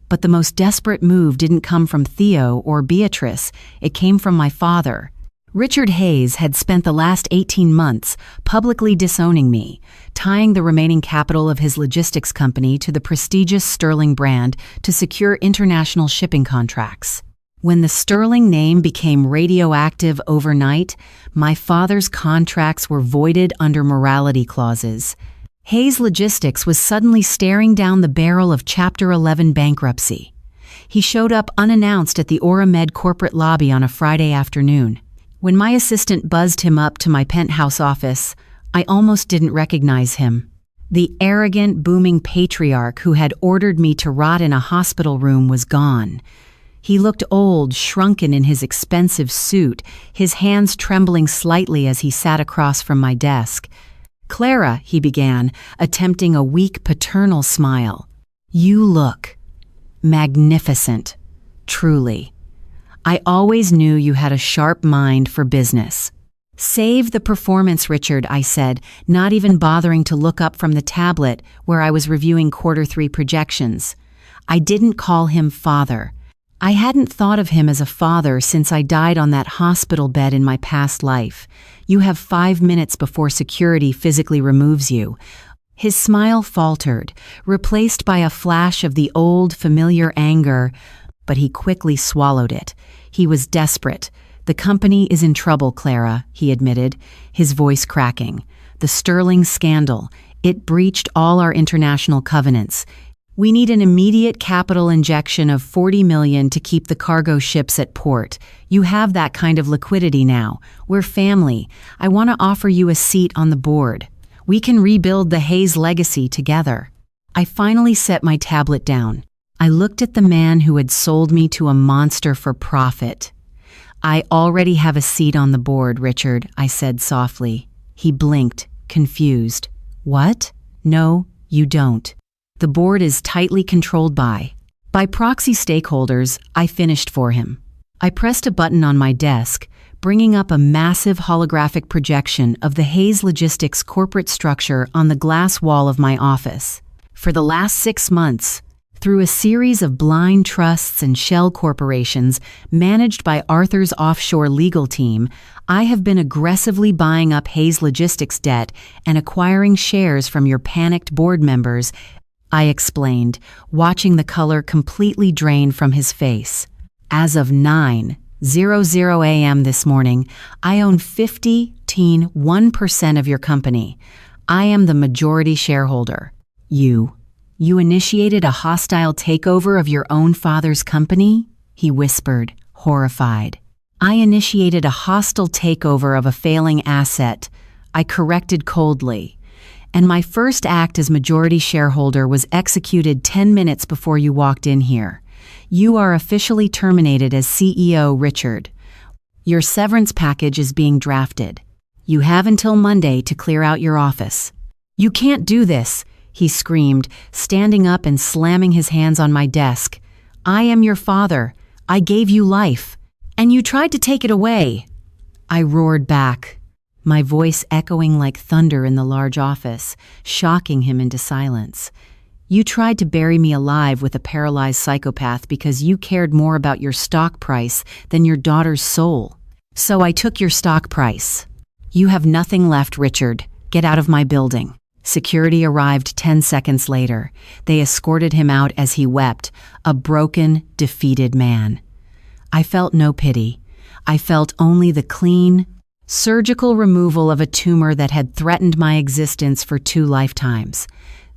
But the most desperate move didn't come from Theo or Beatrice, it came from my father. Richard Hayes had spent the last 18 months publicly disowning me, tying the remaining capital of his logistics company to the prestigious Sterling brand to secure international shipping contracts. When the Sterling name became radioactive overnight, my father's contracts were voided under morality clauses. Hayes Logistics was suddenly staring down the barrel of Chapter 11 bankruptcy. He showed up unannounced at the Aura Med corporate lobby on a Friday afternoon. When my assistant buzzed him up to my penthouse office, I almost didn't recognize him. The arrogant, booming patriarch who had ordered me to rot in a hospital room was gone. He looked old, shrunken in his expensive suit, his hands trembling slightly as he sat across from my desk. "Clara," he began, attempting a weak paternal smile. "You look magnificent, truly. I always knew you had a sharp mind for business." "Save the performance, Richard," I said, not even bothering to look up from the tablet where I was reviewing Q3 projections. I didn't call him father. I hadn't thought of him as a father since I died on that hospital bed in my past life. You have 5 minutes before security physically removes you. His smile faltered, replaced by a flash of the old, familiar anger, but he quickly swallowed it. He was desperate. "The company is in trouble, Clara," he admitted, his voice cracking. "The Sterling scandal. It breached all our international covenants. We need an immediate capital injection of $40 million to keep the cargo ships at port. You have that kind of liquidity now. We're family. I want to offer you a seat on the board. We can rebuild the Hayes legacy together." I finally set my tablet down. I looked at the man who had sold me to a monster for profit. "I already have a seat on the board, Richard," I said softly. He blinked, confused. "What? No, you don't. The board is tightly controlled by proxy stakeholders." I finished for him. I pressed a button on my desk, bringing up a massive holographic projection of the Hayes Logistics corporate structure on the glass wall of my office. For the last 6 months, through a series of blind trusts and shell corporations managed by Arthur's offshore legal team, I have been aggressively buying up Hayes Logistics debt and acquiring shares from your panicked board members, I explained, watching the color completely drain from his face. As of 9:00 a.m. this morning, I own 51% of your company. I am the majority shareholder. You initiated a hostile takeover of your own father's company? He whispered, horrified. I initiated a hostile takeover of a failing asset, I corrected coldly. And my first act as majority shareholder was executed 10 minutes before you walked in here. You are officially terminated as CEO, Richard. Your severance package is being drafted. You have until Monday to clear out your office. You can't do this, he screamed, standing up and slamming his hands on my desk. I am your father. I gave you life. And you tried to take it away. I roared back, my voice echoing like thunder in the large office, shocking him into silence. You tried to bury me alive with a paralyzed psychopath because you cared more about your stock price than your daughter's soul. So I took your stock price. You have nothing left, Richard. Get out of my building. Security arrived 10 seconds later. They escorted him out as he wept, a broken, defeated man. I felt no pity. I felt only the clean, surgical removal of a tumor that had threatened my existence for 2 lifetimes.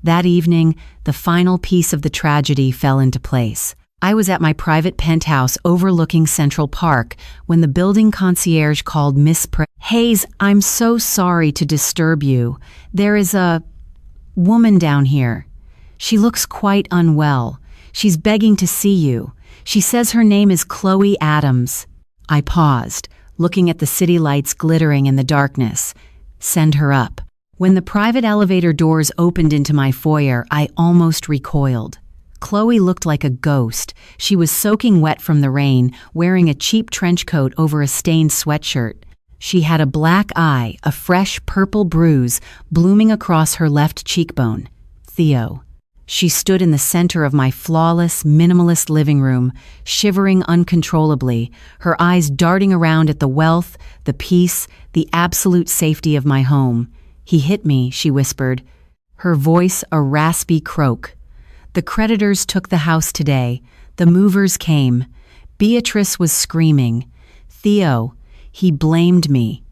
That evening, the final piece of the tragedy fell into place. I was at my private penthouse overlooking Central Park when the building concierge called Miss Hayes, I'm so sorry to disturb you. There is a woman down here. She looks quite unwell. She's begging to see you. She says her name is Chloe Adams. I paused, looking at the city lights glittering in the darkness. Send her up. When the private elevator doors opened into my foyer, I almost recoiled. Chloe looked like a ghost. She was soaking wet from the rain, wearing a cheap trench coat over a stained sweatshirt. She had a black eye, a fresh purple bruise blooming across her left cheekbone. Theo. She stood in the center of my flawless, minimalist living room, shivering uncontrollably, her eyes darting around at the wealth, the peace, the absolute safety of my home. He hit me, she whispered, her voice a raspy croak. The creditors took the house today. The movers came. Beatrice was screaming. Theo, he blamed me.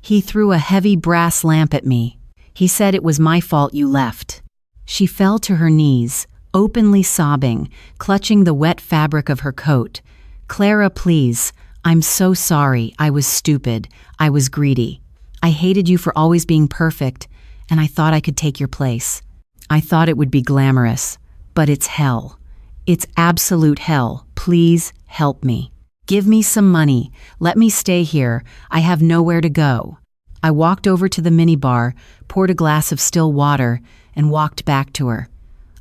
He threw a heavy brass lamp at me. He said it was my fault you left. She fell to her knees, openly sobbing, clutching the wet fabric of her coat. Clara, please. I'm so sorry. I was stupid. I was greedy. I hated you for always being perfect, and I thought I could take your place. I thought it would be glamorous. But it's hell. It's absolute hell. Please help me. Give me some money. Let me stay here. I have nowhere to go. I walked over to the minibar, poured a glass of still water, and walked back to her.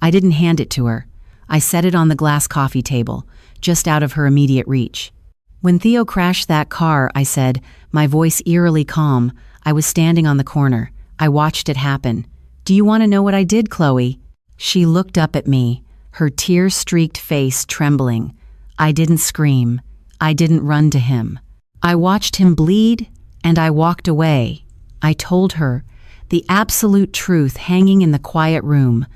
I didn't hand it to her. I set it on the glass coffee table, just out of her immediate reach. When Theo crashed that car, I said, my voice eerily calm, I was standing on the corner. I watched it happen. Do you want to know what I did, Chloe? She looked up at me, her tear-streaked face trembling. I didn't scream. I didn't run to him. I watched him bleed, and I walked away. I told her, the absolute truth hanging in the quiet room.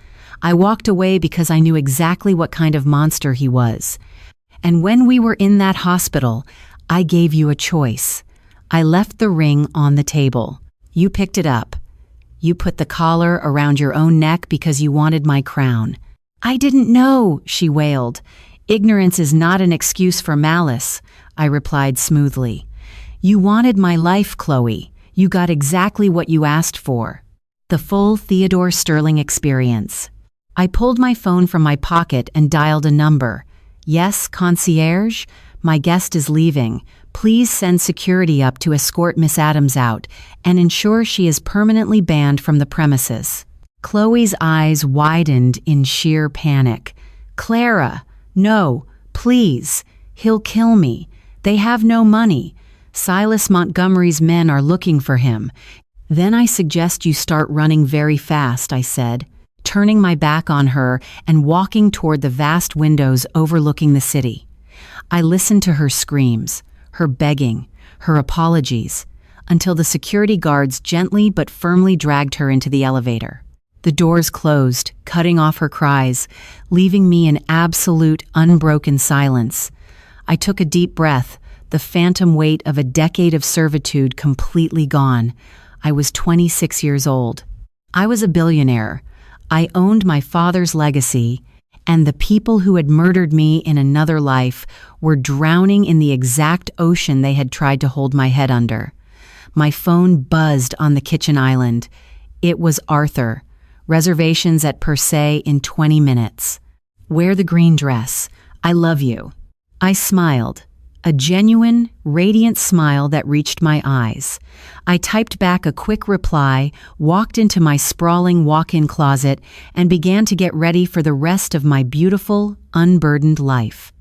I walked away because I knew exactly what kind of monster he was. And when we were in that hospital, I gave you a choice. I left the ring on the table. You picked it up. You put the collar around your own neck because you wanted my crown. I didn't know, she wailed. Ignorance is not an excuse for malice, I replied smoothly. You wanted my life, Chloe. You got exactly what you asked for. The full Theodore Sterling experience. I pulled my phone from my pocket and dialed a number. Yes, concierge? My guest is leaving. Please send security up to escort Miss Adams out and ensure she is permanently banned from the premises. Chloe's eyes widened in sheer panic. Clara, no, please. He'll kill me. They have no money. Silas Montgomery's men are looking for him. Then I suggest you start running very fast, I said, turning my back on her and walking toward the vast windows overlooking the city. I listened to her screams, her begging, her apologies, until the security guards gently but firmly dragged her into the elevator. The doors closed, cutting off her cries, leaving me in absolute, unbroken silence. I took a deep breath, the phantom weight of a decade of servitude completely gone. I was 26 years old. I was a billionaire. I owned my father's legacy, and the people who had murdered me in another life were drowning in the exact ocean they had tried to hold my head under. My phone buzzed on the kitchen island. It was Arthur. Reservations at Per Se in 20 minutes. Wear the green dress. I love you. I smiled. A genuine, radiant smile that reached my eyes. I typed back a quick reply, walked into my sprawling walk-in closet, and began to get ready for the rest of my beautiful, unburdened life.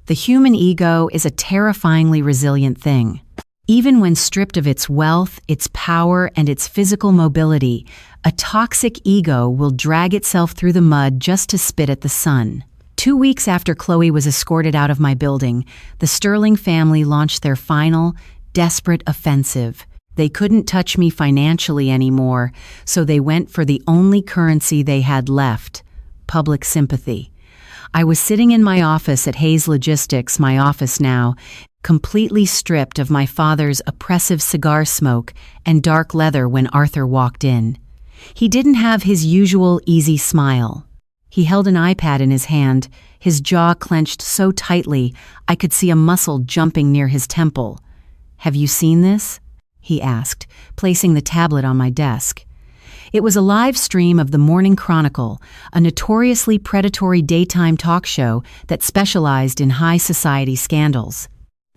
The human ego is a terrifyingly resilient thing. Even when stripped of its wealth, its power, and its physical mobility, a toxic ego will drag itself through the mud just to spit at the sun. 2 weeks after Chloe was escorted out of my building, the Sterling family launched their final, desperate offensive. They couldn't touch me financially anymore, so they went for the only currency they had left: public sympathy. I was sitting in my office at Hayes Logistics, my office now, completely stripped of my father's oppressive cigar smoke and dark leather when Arthur walked in. He didn't have his usual easy smile. He held an iPad in his hand, his jaw clenched so tightly I could see a muscle jumping near his temple. "Have you seen this?" he asked, placing the tablet on my desk. It was a live stream of the Morning Chronicle, a notoriously predatory daytime talk show that specialized in high society scandals.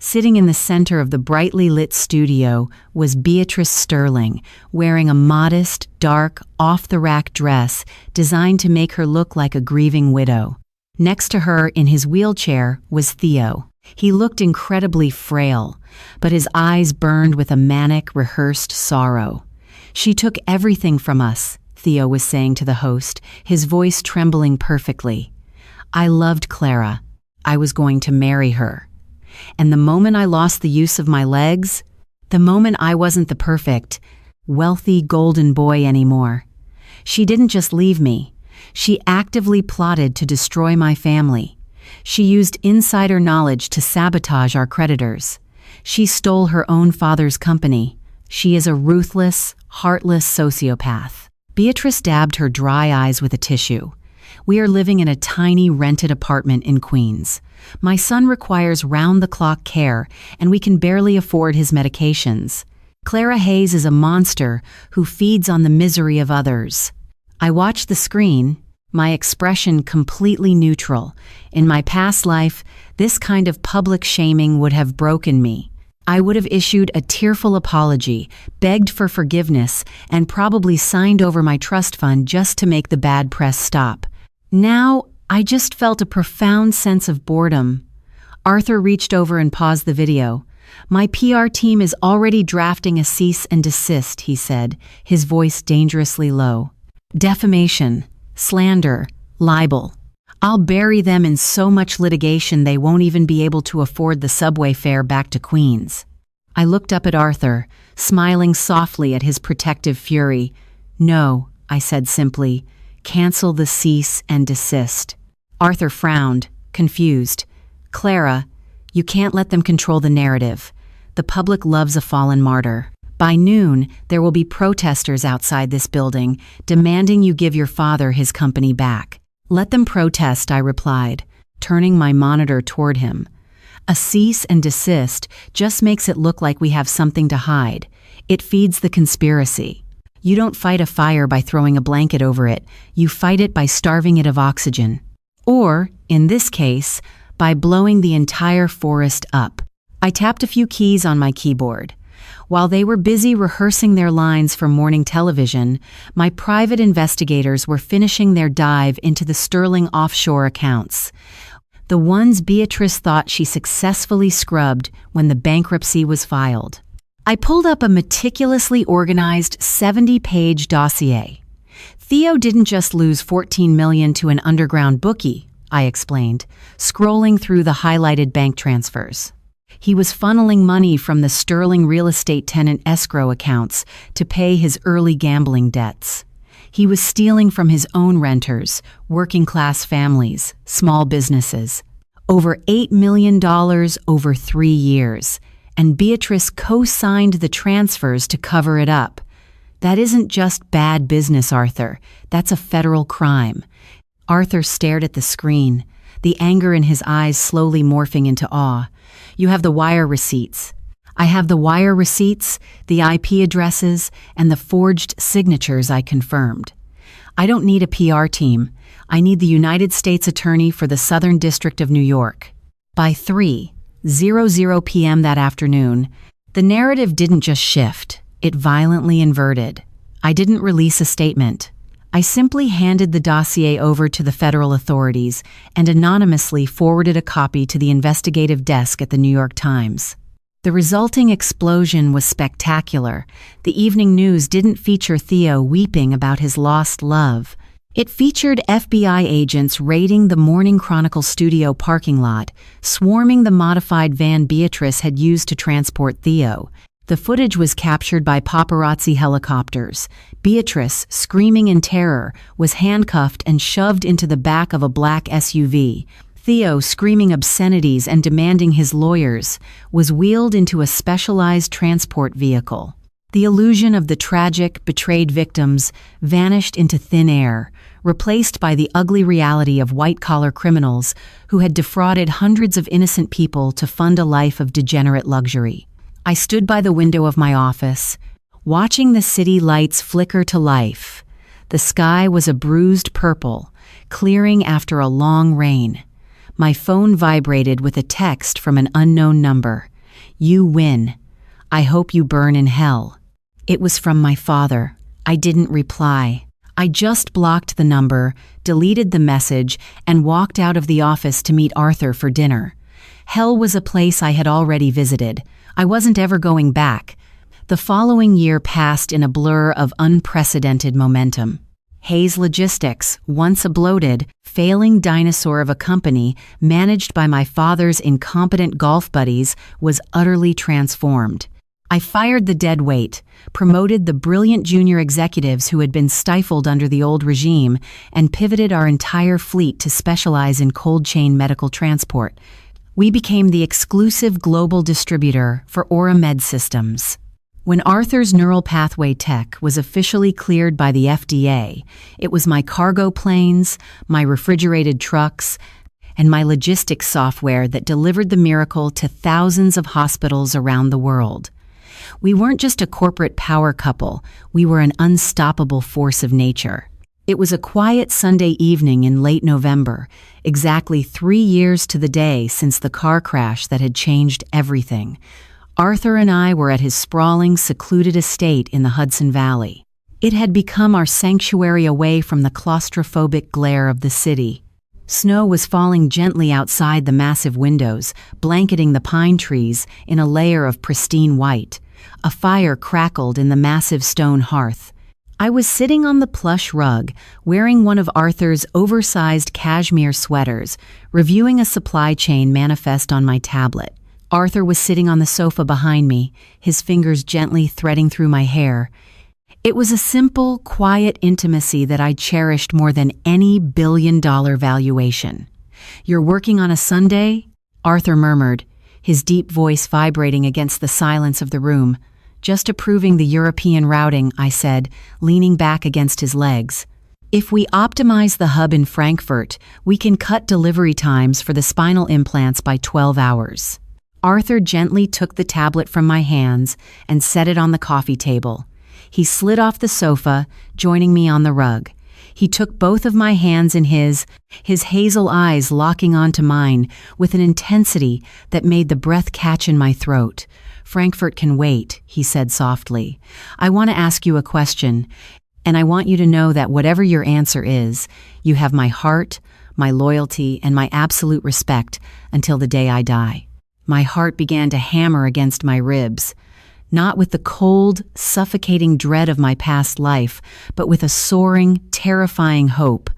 Sitting in the center of the brightly lit studio was Beatrice Sterling, wearing a modest, dark, off-the-rack dress designed to make her look like a grieving widow. Next to her, in his wheelchair, was Theo. He looked incredibly frail, but his eyes burned with a manic, rehearsed sorrow. "She took everything from us," Theo was saying to the host, his voice trembling perfectly. "I loved Clara. I was going to marry her. And the moment I lost the use of my legs, the moment I wasn't the perfect, wealthy golden boy anymore, she didn't just leave me. She actively plotted to destroy my family. She used insider knowledge to sabotage our creditors. She stole her own father's company. She is a ruthless, heartless sociopath." Beatrice dabbed her dry eyes with a tissue. "We are living in a tiny rented apartment in Queens. My son requires round-the-clock care, and we can barely afford his medications. Clara Hayes is a monster who feeds on the misery of others." I watched the screen, my expression completely neutral. In my past life, this kind of public shaming would have broken me. I would have issued a tearful apology, begged for forgiveness, and probably signed over my trust fund just to make the bad press stop. Now, I just felt a profound sense of boredom. Arthur reached over and paused the video. "My PR team is already drafting a cease and desist," he said, his voice dangerously low. "Defamation, slander, libel. I'll bury them in so much litigation they won't even be able to afford the subway fare back to Queens." I looked up at Arthur, smiling softly at his protective fury. "No," I said simply. "Cancel the cease and desist." Arthur frowned, confused. "Clara, you can't let them control the narrative. The public loves a fallen martyr. By noon, there will be protesters outside this building, demanding you give your father his company back." "Let them protest," I replied, turning my monitor toward him. "A cease and desist just makes it look like we have something to hide. It feeds the conspiracy. You don't fight a fire by throwing a blanket over it, you fight it by starving it of oxygen. Or, in this case, by blowing the entire forest up. I tapped a few keys on my keyboard. While they were busy rehearsing their lines for morning television, my private investigators were finishing their dive into the sterling offshore accounts. The ones Beatrice thought she successfully scrubbed when the bankruptcy was filed. I pulled up a meticulously organized 70-page dossier. Theo didn't just lose $14 million to an underground bookie, I explained, scrolling through the highlighted bank transfers. He was funneling money from the Sterling real estate tenant escrow accounts to pay his early gambling debts. He was stealing from his own renters, working-class families, small businesses. Over $8 million over 3 years, and Beatrice co-signed the transfers to cover it up. That isn't just bad business, Arthur. That's a federal crime. Arthur stared at the screen, the anger in his eyes slowly morphing into awe. You have the wire receipts. I have the wire receipts, the IP addresses, and the forged signatures I confirmed. I don't need a PR team. I need the United States Attorney for the Southern District of New York. By 3:00 p.m. that afternoon, the narrative didn't just shift, it violently inverted. I didn't release a statement. I simply handed the dossier over to the federal authorities and anonymously forwarded a copy to the investigative desk at the New York Times. The resulting explosion was spectacular. The evening news didn't feature Theo weeping about his lost love. It featured FBI agents raiding the Morning Chronicle studio parking lot, swarming the modified van Beatrice had used to transport Theo. The footage was captured by paparazzi helicopters. Beatrice, screaming in terror, was handcuffed and shoved into the back of a black SUV. Theo, screaming obscenities and demanding his lawyers, was wheeled into a specialized transport vehicle. The illusion of the tragic, betrayed victims vanished into thin air, replaced by the ugly reality of white-collar criminals who had defrauded hundreds of innocent people to fund a life of degenerate luxury. I stood by the window of my office, watching the city lights flicker to life. The sky was a bruised purple, clearing after a long rain. My phone vibrated with a text from an unknown number. "You win. I hope you burn in hell." It was from my father. I didn't reply. I just blocked the number, deleted the message, and walked out of the office to meet Arthur for dinner. Hell was a place I had already visited. I wasn't ever going back. The following year passed in a blur of unprecedented momentum. Hayes Logistics, once a bloated, failing dinosaur of a company managed by my father's incompetent golf buddies, was utterly transformed. I fired the dead weight, promoted the brilliant junior executives who had been stifled under the old regime, and pivoted our entire fleet to specialize in cold chain medical transport. We became the exclusive global distributor for Aura Med Systems. When Arthur's neural pathway tech was officially cleared by the FDA, it was my cargo planes, my refrigerated trucks, and my logistics software that delivered the miracle to thousands of hospitals around the world. We weren't just a corporate power couple, we were an unstoppable force of nature. It was a quiet Sunday evening in late November, exactly 3 years to the day since the car crash that had changed everything. Arthur and I were at his sprawling, secluded estate in the Hudson Valley. It had become our sanctuary away from the claustrophobic glare of the city. Snow was falling gently outside the massive windows, blanketing the pine trees in a layer of pristine white. A fire crackled in the massive stone hearth. I was sitting on the plush rug, wearing one of Arthur's oversized cashmere sweaters, reviewing a supply chain manifest on my tablet. Arthur was sitting on the sofa behind me, his fingers gently threading through my hair. It was a simple, quiet intimacy that I cherished more than any billion-dollar valuation. "You're working on a Sunday?" Arthur murmured, his deep voice vibrating against the silence of the room. "Just approving the European routing," I said, leaning back against his legs. "If we optimize the hub in Frankfurt, we can cut delivery times for the spinal implants by 12 hours. Arthur gently took the tablet from my hands and set it on the coffee table. He slid off the sofa, joining me on the rug. He took both of my hands in his hazel eyes locking onto mine with an intensity that made the breath catch in my throat. "Frankfurt can wait," he said softly. "I want to ask you a question, and I want you to know that whatever your answer is, you have my heart, my loyalty, and my absolute respect until the day I die." My heart began to hammer against my ribs, not with the cold, suffocating dread of my past life, but with a soaring, terrifying hope.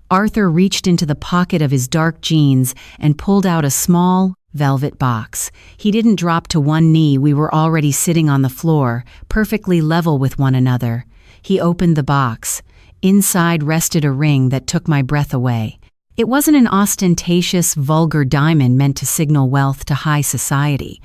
Arthur reached into the pocket of his dark jeans and pulled out a small, velvet box. He didn't drop to one knee. We were already sitting on the floor, perfectly level with one another. He opened the box. Inside rested a ring that took my breath away. It wasn't an ostentatious, vulgar diamond meant to signal wealth to high society.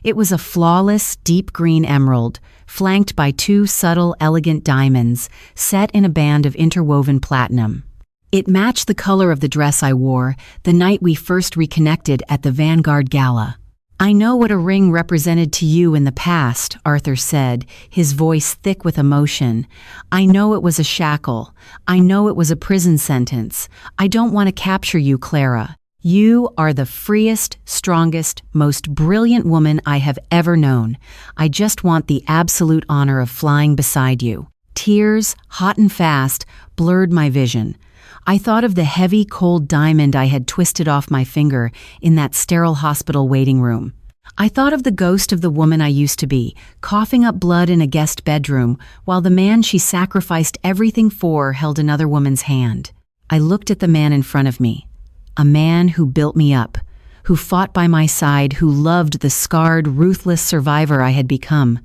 It was a flawless, deep green emerald, flanked by two subtle, elegant diamonds, set in a band of interwoven platinum. It matched the color of the dress I wore the night we first reconnected at the Vanguard Gala. "I know what a ring represented to you in the past," Arthur said, his voice thick with emotion. "I know it was a shackle. I know it was a prison sentence. I don't want to capture you, Clara. You are the freest, strongest, most brilliant woman I have ever known. I just want the absolute honor of flying beside you." Tears, hot and fast, blurred my vision. I thought of the heavy, cold diamond I had twisted off my finger in that sterile hospital waiting room. I thought of the ghost of the woman I used to be, coughing up blood in a guest bedroom, while the man she sacrificed everything for held another woman's hand. I looked at the man in front of me. A man who built me up, who fought by my side, who loved the scarred, ruthless survivor I had become.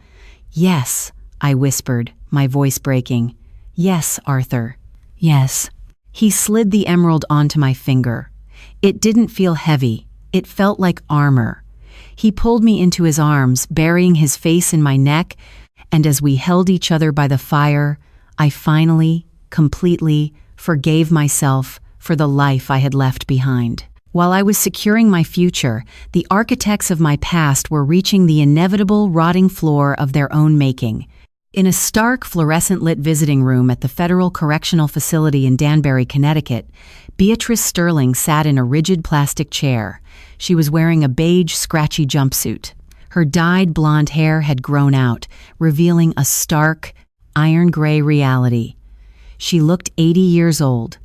"Yes," I whispered, my voice breaking. "Yes, Arthur. Yes." He slid the emerald onto my finger. It didn't feel heavy. It felt like armor. He pulled me into his arms, burying his face in my neck, and as we held each other by the fire, I finally, completely, forgave myself for the life I had left behind. While I was securing my future, the architects of my past were reaching the inevitable rotting floor of their own making. In a stark, fluorescent-lit visiting room at the Federal Correctional Facility in Danbury, Connecticut, Beatrice Sterling sat in a rigid plastic chair. She was wearing a beige, scratchy jumpsuit. Her dyed blonde hair had grown out, revealing a stark, iron-gray reality. She looked 80 years old.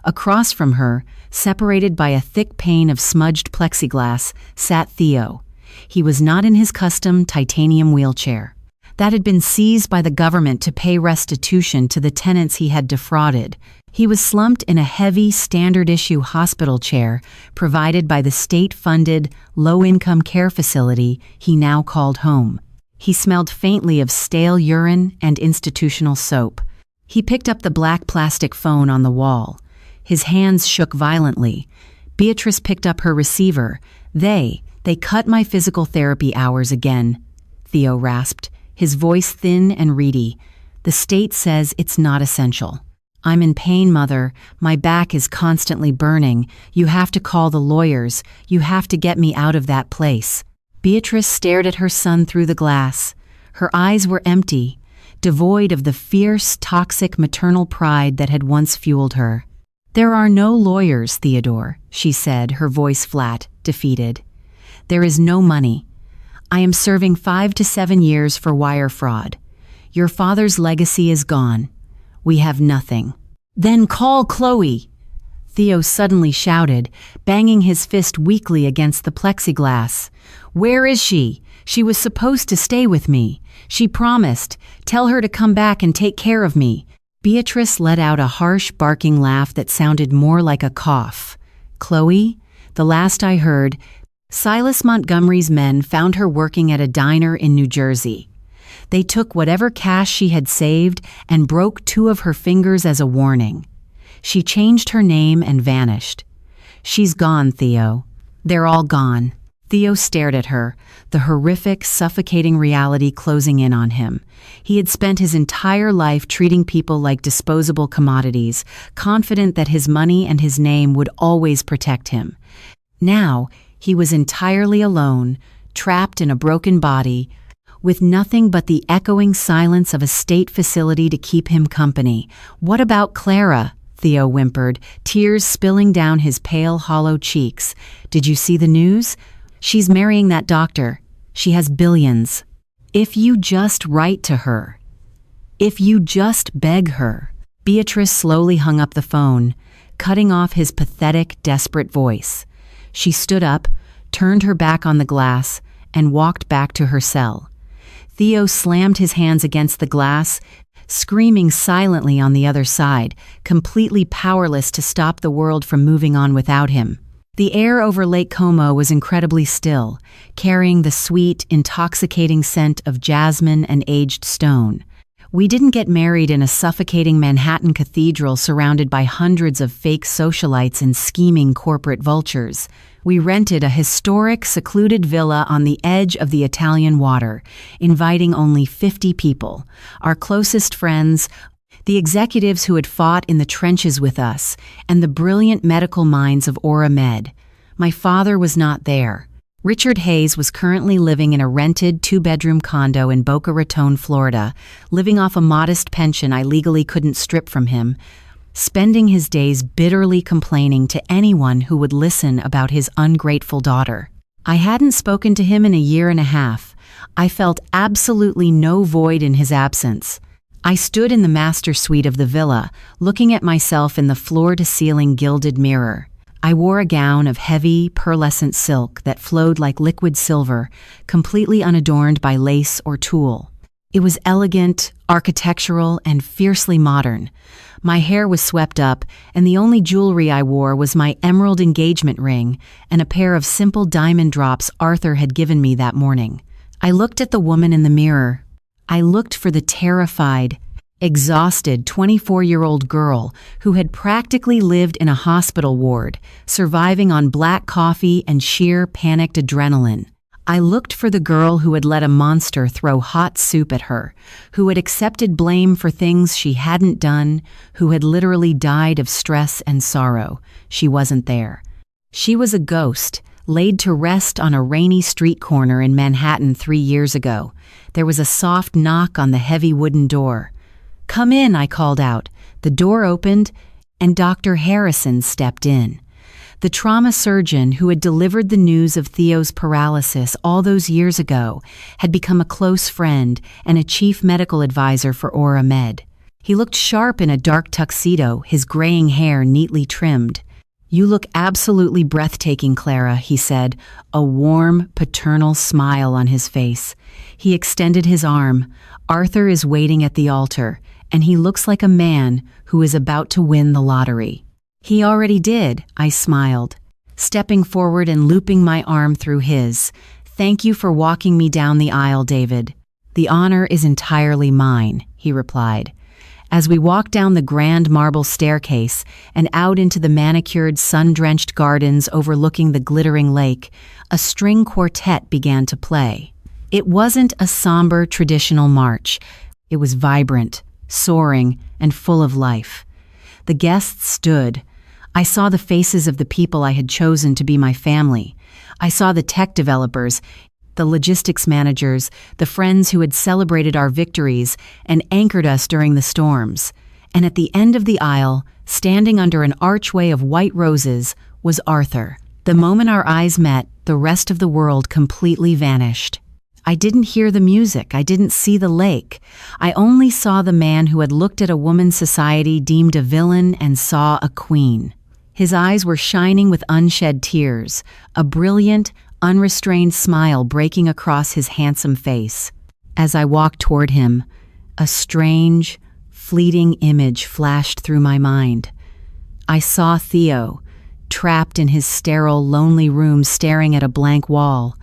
Across from her, separated by a thick pane of smudged plexiglass, sat Theo. He was not in his custom titanium wheelchair. That had been seized by the government to pay restitution to the tenants he had defrauded. He was slumped in a heavy, standard-issue hospital chair provided by the state-funded, low-income care facility he now called home. He smelled faintly of stale urine and institutional soap. He picked up the black plastic phone on the wall. His hands shook violently. Beatrice picked up her receiver. They cut my physical therapy hours again," Theo rasped, his voice thin and reedy. "The state says it's not essential." "I'm in pain, Mother. My back is constantly burning. You have to call the lawyers. You have to get me out of that place." Beatrice stared at her son through the glass. Her eyes were empty, devoid of the fierce, toxic maternal pride that had once fueled her. "There are no lawyers, Theodore," she said, her voice flat, defeated. "There is no money. I am serving 5 to 7 years for wire fraud. Your father's legacy is gone. We have nothing." "Then call Chloe!" Theo suddenly shouted, banging his fist weakly against the plexiglass. "Where is she? She was supposed to stay with me. She promised. Tell her to come back and take care of me." Beatrice let out a harsh, barking laugh that sounded more like a cough. "Chloe? The last I heard, Silas Montgomery's men found her working at a diner in New Jersey. They took whatever cash she had saved and broke 2 of her fingers as a warning. She changed her name and vanished. She's gone, Theo. They're all gone." Theo stared at her, the horrific, suffocating reality closing in on him. He had spent his entire life treating people like disposable commodities, confident that his money and his name would always protect him. Now, he was entirely alone, trapped in a broken body, with nothing but the echoing silence of a state facility to keep him company. "What about Clara?" Theo whimpered, tears spilling down his pale, hollow cheeks. "Did you see the news? She's marrying that doctor. She has billions. If you just write to her. If you just beg her." Beatrice slowly hung up the phone, cutting off his pathetic, desperate voice. She stood up, turned her back on the glass, and walked back to her cell. Theo slammed his hands against the glass, screaming silently on the other side, completely powerless to stop the world from moving on without him. The air over Lake Como was incredibly still, carrying the sweet, intoxicating scent of jasmine and aged stone. We didn't get married in a suffocating Manhattan cathedral surrounded by hundreds of fake socialites and scheming corporate vultures. We rented a historic, secluded villa on the edge of the Italian water, inviting only 50 people, our closest friends, the executives who had fought in the trenches with us, and the brilliant medical minds of Aura Med. My father was not there. Richard Hayes was currently living in a rented 2-bedroom condo in Boca Raton, Florida, living off a modest pension I legally couldn't strip from him, spending his days bitterly complaining to anyone who would listen about his ungrateful daughter. I hadn't spoken to him in a year and a half. I felt absolutely no void in his absence. I stood in the master suite of the villa, looking at myself in the floor-to-ceiling gilded mirror. I wore a gown of heavy, pearlescent silk that flowed like liquid silver, completely unadorned by lace or tulle. It was elegant, architectural, and fiercely modern. My hair was swept up, and the only jewelry I wore was my emerald engagement ring and a pair of simple diamond drops Arthur had given me that morning. I looked at the woman in the mirror. I looked for the terrified, exhausted 24-year-old girl who had practically lived in a hospital ward, surviving on black coffee and sheer panicked adrenaline. I looked for the girl who had let a monster throw hot soup at her, who had accepted blame for things she hadn't done, who had literally died of stress and sorrow. She wasn't there. She was a ghost, laid to rest on a rainy street corner in Manhattan 3 years ago. There was a soft knock on the heavy wooden door. "Come in," I called out. The door opened, and Dr. Harrison stepped in. The trauma surgeon who had delivered the news of Theo's paralysis all those years ago had become a close friend and a chief medical advisor for Aura Med. He looked sharp in a dark tuxedo, his graying hair neatly trimmed. "You look absolutely breathtaking, Clara," he said, a warm, paternal smile on his face. He extended his arm. "Arthur is waiting at the altar, and he looks like a man who is about to win the lottery." "He already did," I smiled, stepping forward and looping my arm through his. "Thank you for walking me down the aisle, David." "The honor is entirely mine," he replied. As we walked down the grand marble staircase and out into the manicured, sun-drenched gardens overlooking the glittering lake, a string quartet began to play. It wasn't a somber, traditional march. It was vibrant, soaring, and full of life. The guests stood. I saw the faces of the people I had chosen to be my family. I saw the tech developers, the logistics managers, the friends who had celebrated our victories and anchored us during the storms. And at the end of the aisle, standing under an archway of white roses, was Arthur. The moment our eyes met, the rest of the world completely vanished. I didn't hear the music, I didn't see the lake. I only saw the man who had looked at a woman society deemed a villain and saw a queen. His eyes were shining with unshed tears, a brilliant, unrestrained smile breaking across his handsome face. As I walked toward him, a strange, fleeting image flashed through my mind. I saw Theo, trapped in his sterile, lonely room staring at a blank wall.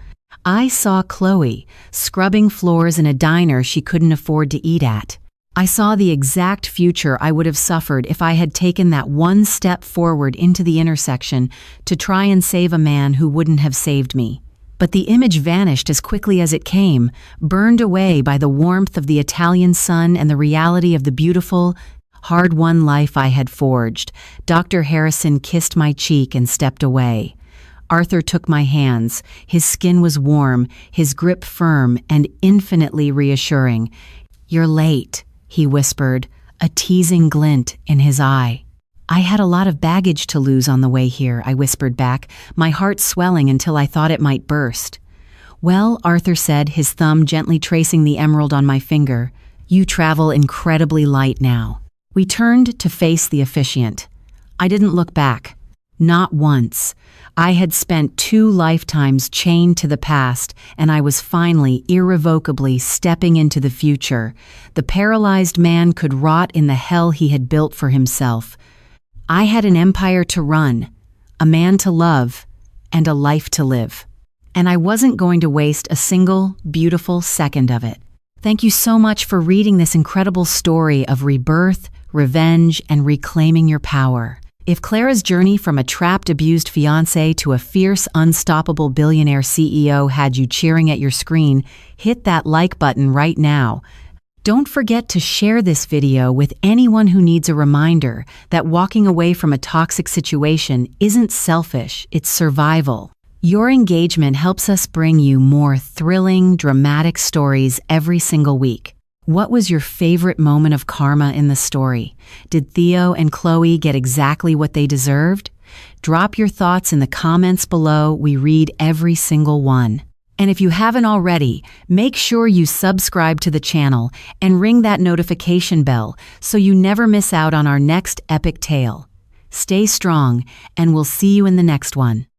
I saw Chloe, scrubbing floors in a diner she couldn't afford to eat at. I saw the exact future I would have suffered if I had taken that one step forward into the intersection to try and save a man who wouldn't have saved me. But the image vanished as quickly as it came, burned away by the warmth of the Italian sun and the reality of the beautiful, hard-won life I had forged. Dr. Harrison kissed my cheek and stepped away. Arthur took my hands. His skin was warm, his grip firm and infinitely reassuring. "You're late," he whispered, a teasing glint in his eye. "I had a lot of baggage to lose on the way here," I whispered back, my heart swelling until I thought it might burst. "Well," Arthur said, his thumb gently tracing the emerald on my finger, "you travel incredibly light now." We turned to face the officiant. I didn't look back. Not once. I had spent 2 lifetimes chained to the past, and I was finally, irrevocably stepping into the future. The paralyzed man could rot in the hell he had built for himself. I had an empire to run, a man to love, and a life to live. And I wasn't going to waste a single, beautiful second of it. Thank you so much for reading this incredible story of rebirth, revenge, and reclaiming your power. If Clara's journey from a trapped, abused fiancé to a fierce, unstoppable billionaire CEO had you cheering at your screen, hit that like button right now. Don't forget to share this video with anyone who needs a reminder that walking away from a toxic situation isn't selfish, it's survival. Your engagement helps us bring you more thrilling, dramatic stories every single week. What was your favorite moment of karma in the story? Did Theo and Chloe get exactly what they deserved? Drop your thoughts in the comments below. We read every single one. And if you haven't already, make sure you subscribe to the channel and ring that notification bell so you never miss out on our next epic tale. Stay strong, and we'll see you in the next one.